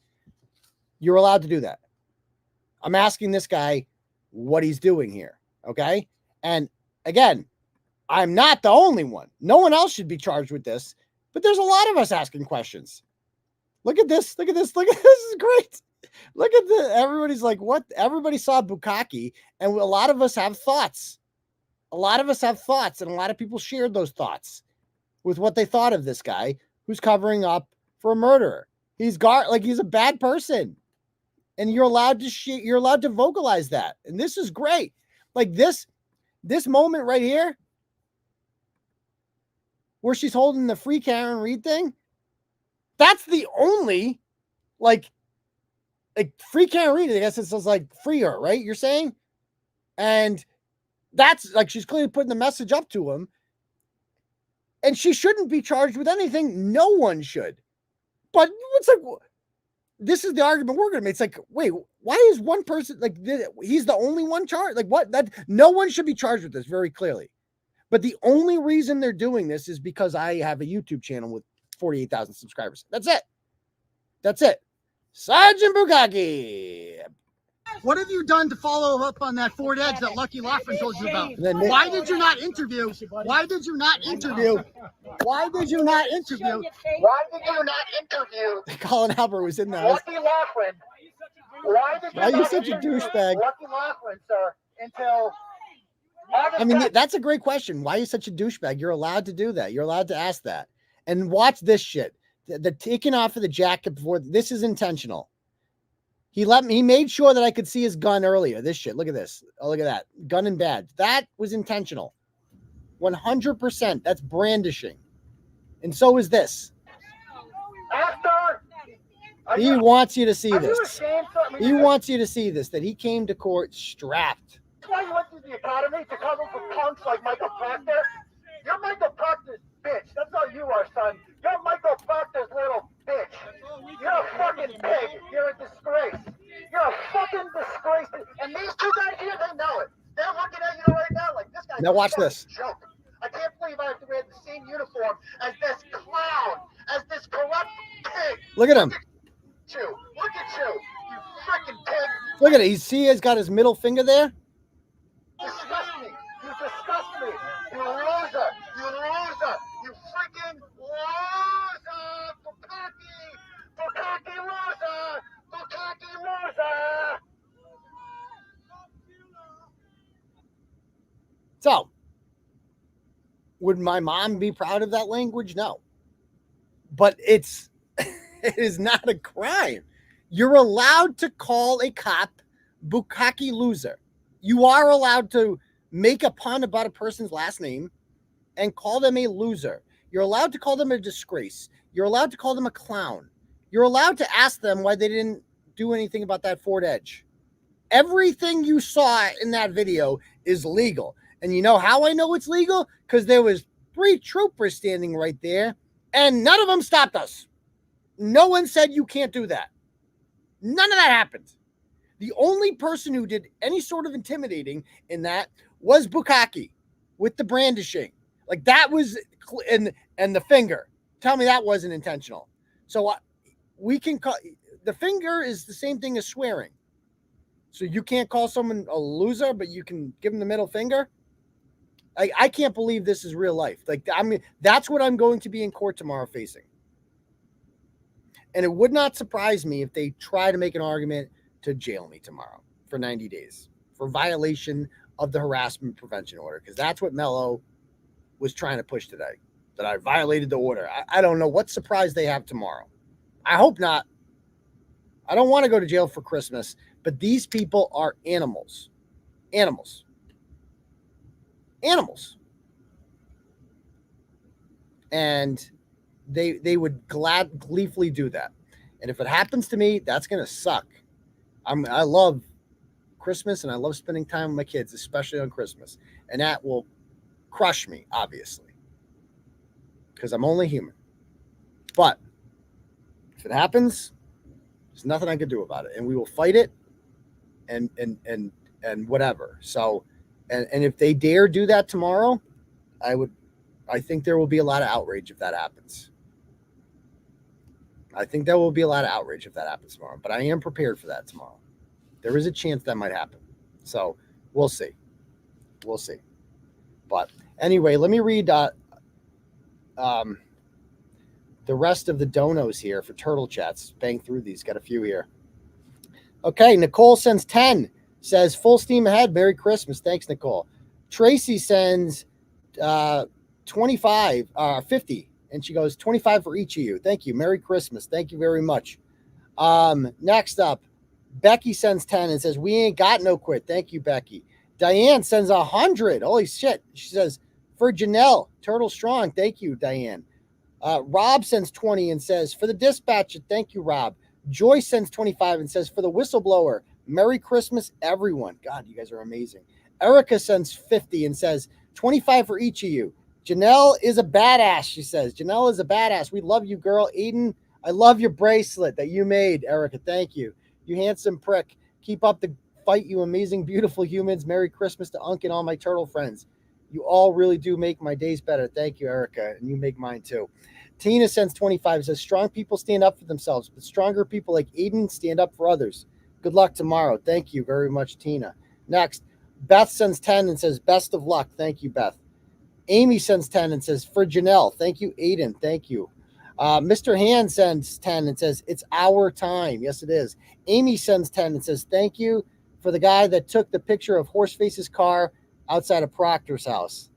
Speaker 4: You're allowed to do that. I'm asking this guy what he's doing here. Okay. And again, I'm not the only one. No one else should be charged with this, but there's a lot of us asking questions. Look at this. Look at this. Look at this. This is great. Look at the. Everybody's like, what? Everybody saw Bukhenik, and a lot of us have thoughts. A lot of us have thoughts, and a lot of people shared those thoughts with what they thought of this guy who's covering up for a murderer. He's a bad person, and you're allowed to vocalize that, and this is great. Like this moment right here, where she's holding the free Karen Reed thing. That's the only like free Karen Reed. I guess it says like free her, right? You're saying, and that's like she's clearly putting the message up to him. And she shouldn't be charged with anything. No one should. But it's like, this is the argument we're going to make. It's like, wait, why is one person like he's the only one charged? Like what? That no one should be charged with this very clearly. But the only reason they're doing this is because I have a YouTube channel with 48,000 subscribers. That's it. That's it. Sergeant Bukhenik.
Speaker 13: What have you done to follow up on that Ford Edge that Lucky Laughlin told you about? Why did you not interview? Why did you not interview? Why did you not interview? Why did you not interview?
Speaker 4: Colin Albert was in there.
Speaker 13: Lucky Laughlin. Why
Speaker 4: are you such a douchebag?
Speaker 13: Lucky Laughlin, sir, until
Speaker 4: I mean, that's a great question. Why are you such a douchebag? You're allowed to do that. You're allowed to ask that. And watch this shit. The taking off of the jacket before this is intentional. He made sure that I could see his gun earlier. This shit. Look at this. Oh, look at that. Gun and badge. That was intentional. 100%. That's brandishing. And so is this. He wants you to see this. He wants you to see this, that he came to court strapped.
Speaker 13: That's why you went to the academy to cover for punks like Michael Proctor. You're Michael Proctor's bitch. That's all you are, son. You're Michael Proctor's little bitch. You're a fucking pig. You're a disgrace. You're a fucking disgrace. And these two guys here, they know it. They're looking at you right now like this guy's
Speaker 4: now watch this.
Speaker 13: Joke. I can't believe I have to wear the same uniform as this clown, as this corrupt pig.
Speaker 4: Look at him.
Speaker 13: Look at you, you freaking pig.
Speaker 4: Look at it. You see he's got his middle finger there?
Speaker 13: You disgust me. You disgust me. You loser. You loser. You freaking loser. Bukhenik. Bukhenik loser. Bukhenik loser.
Speaker 4: So, would my mom be proud of that language? No. But it is not a crime. You're allowed to call a cop Bukhenik loser. You are allowed to make a pun about a person's last name and call them a loser. You're allowed to call them a disgrace. You're allowed to call them a clown. You're allowed to ask them why they didn't do anything about that Ford Edge. Everything you saw in that video is legal. And you know how I know it's legal? Because there was 3 troopers standing right there, and none of them stopped us. No one said you can't do that. None of that happened. The only person who did any sort of intimidating in that was Bukhenik with the brandishing. Like that was, and the finger. Tell me that wasn't intentional. So we can call, the finger is the same thing as swearing. So you can't call someone a loser, but you can give them the middle finger. I can't believe this is real life. Like, I mean, that's what I'm going to be in court tomorrow facing. And it would not surprise me if they try to make an argument to jail me tomorrow for 90 days for violation of the harassment prevention order. Because that's what Mello was trying to push today, that I violated the order. I don't know what surprise they have tomorrow. I hope not. I don't want to go to jail for Christmas, but these people are animals. Animals. Animals. And they would gleefully do that. And if it happens to me, that's going to suck. I love Christmas and I love spending time with my kids, especially on Christmas. And that will crush me, obviously, because I'm only human. But if it happens, there's nothing I can do about it. And we will fight it and whatever. So, and if they dare do that tomorrow, I think there will be a lot of outrage if that happens. I think there will be a lot of outrage if that happens tomorrow, but I am prepared for that tomorrow. There is a chance that might happen. So we'll see. We'll see. But anyway, let me read the the rest of the donos here for Turtle Chats. Bang through these. Got a few here. Okay, Nicole sends 10. Says, full steam ahead. Merry Christmas. Thanks, Nicole. Tracy sends 50. And she goes, 25 for each of you. Thank you. Merry Christmas. Thank you very much. Next up, Becky sends 10 and says, we ain't got no quit. Thank you, Becky. Diane sends 100. Holy shit. She says, for Janelle, Turtle Strong. Thank you, Diane. Rob sends 20 and says, for the dispatcher, thank you, Rob. Joyce sends 25 and says, for the whistleblower, Merry Christmas, everyone. God, you guys are amazing. Erica sends 50 and says, 25 for each of you. Janelle is a badass, she says. Janelle is a badass. We love you, girl. Aidan, I love your bracelet that you made, Erica. Thank you. You handsome prick. Keep up the fight, you amazing, beautiful humans. Merry Christmas to Unc and all my turtle friends. You all really do make my days better. Thank you, Erica. And you make mine too. Tina sends 25, says, strong people stand up for themselves, but stronger people like Aidan stand up for others. Good luck tomorrow. Thank you very much, Tina. Next, Beth sends 10 and says, best of luck. Thank you, Beth. Amy sends 10 and says, for Janelle. Thank you, Aidan. Thank you. Mr. Hand sends 10 and says, it's our time. Yes, it is. Amy sends 10 and says, thank you for the guy that took the picture of Horseface's car outside of Proctor's house.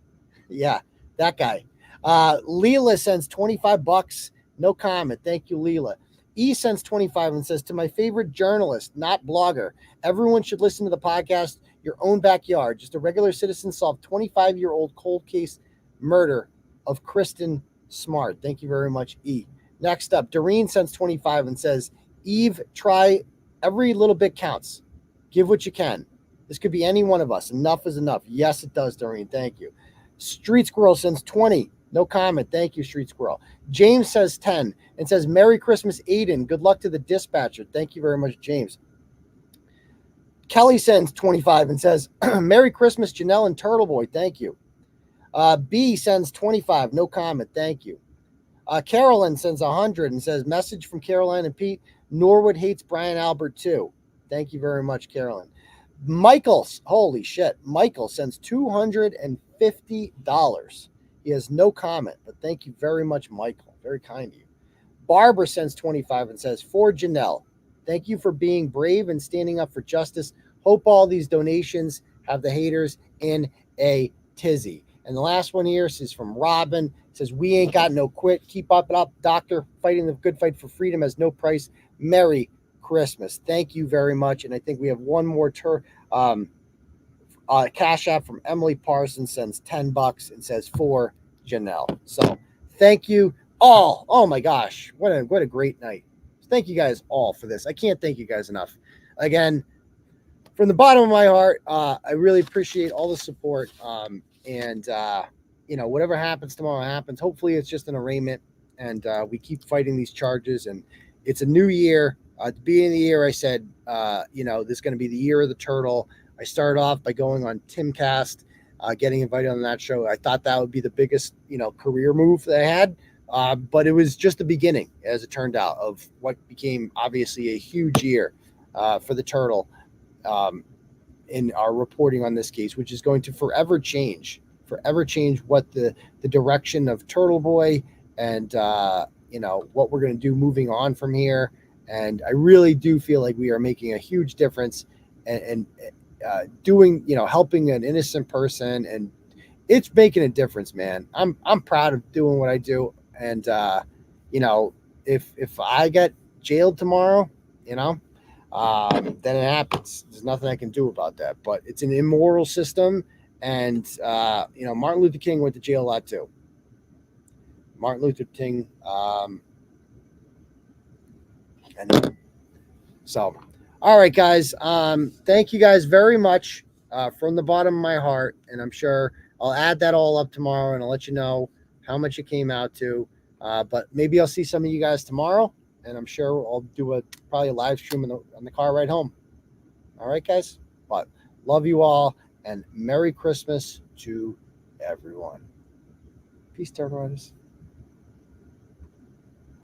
Speaker 4: Yeah, that guy. Leela sends $25. No comment. Thank you, Leela. E sends 25 and says, to my favorite journalist, not blogger, everyone should listen to the podcast, Your Own Backyard. Just a regular citizen solved 25-year-old cold case murder of Kristen Smart. Thank you very much, E. Next up, Doreen sends 25 and says, Eve, try every little bit counts. Give what you can. This could be any one of us. Enough is enough. Yes, it does, Doreen. Thank you. Street Squirrel sends 20. No comment. Thank you, Street Squirrel. James says 10 and says, Merry Christmas, Aidan. Good luck to the dispatcher. Thank you very much, James. Kelly sends 25 and says, Merry Christmas, Janelle and Turtleboy. Thank you. B sends 25. No comment. Thank you. Carolyn sends 100 and says, message from Caroline and Pete. Norwood hates Brian Albert too. Thank you very much, Carolyn. Michael, holy shit. Michael sends $250. He has no comment, but thank you very much, Michael. Very kind of you. Barbara sends 25 and says, for Janelle, thank you for being brave and standing up for justice. Hope all these donations have the haters in a tizzy. And the last one here is from Robin. It says, we ain't got no quit. Keep up and up, doctor. Fighting the good fight for freedom has no price. Merry Christmas. Thank you very much. And I think we have one more cash app from Emily Parsons, sends $10 and says, for Janelle. So thank you all. Oh my gosh. What a great night. Thank you guys all for this. I can't thank you guys enough. Again, from the bottom of my heart, I really appreciate all the support. Whatever happens tomorrow happens. Hopefully it's just an arraignment and we keep fighting these charges, and it's a new year. At the beginning of the year, I said, this is going to be the year of the turtle. I started off by going on Timcast, getting invited on that show. I thought that would be the biggest, career move that I had. But it was just the beginning, as it turned out, of what became obviously a huge year for the turtle in our reporting on this case, which is going to forever change what the direction of Turtleboy and, what we're going to do moving on from here. And I really do feel like we are making a huge difference and doing, helping an innocent person, and it's making a difference, man. I'm proud of doing what I do. And, if I get jailed tomorrow, then it happens. There's nothing I can do about that, but it's an immoral system. And, Martin Luther King went to jail a lot too. Martin Luther King. All right, guys. Thank you guys very much from the bottom of my heart. And I'm sure I'll add that all up tomorrow and I'll let you know how much it came out to. But maybe I'll see some of you guys tomorrow, and I'm sure I'll do probably a live stream on the car ride home. All right, guys. But love you all, and Merry Christmas to everyone. Peace, Turtle Riders.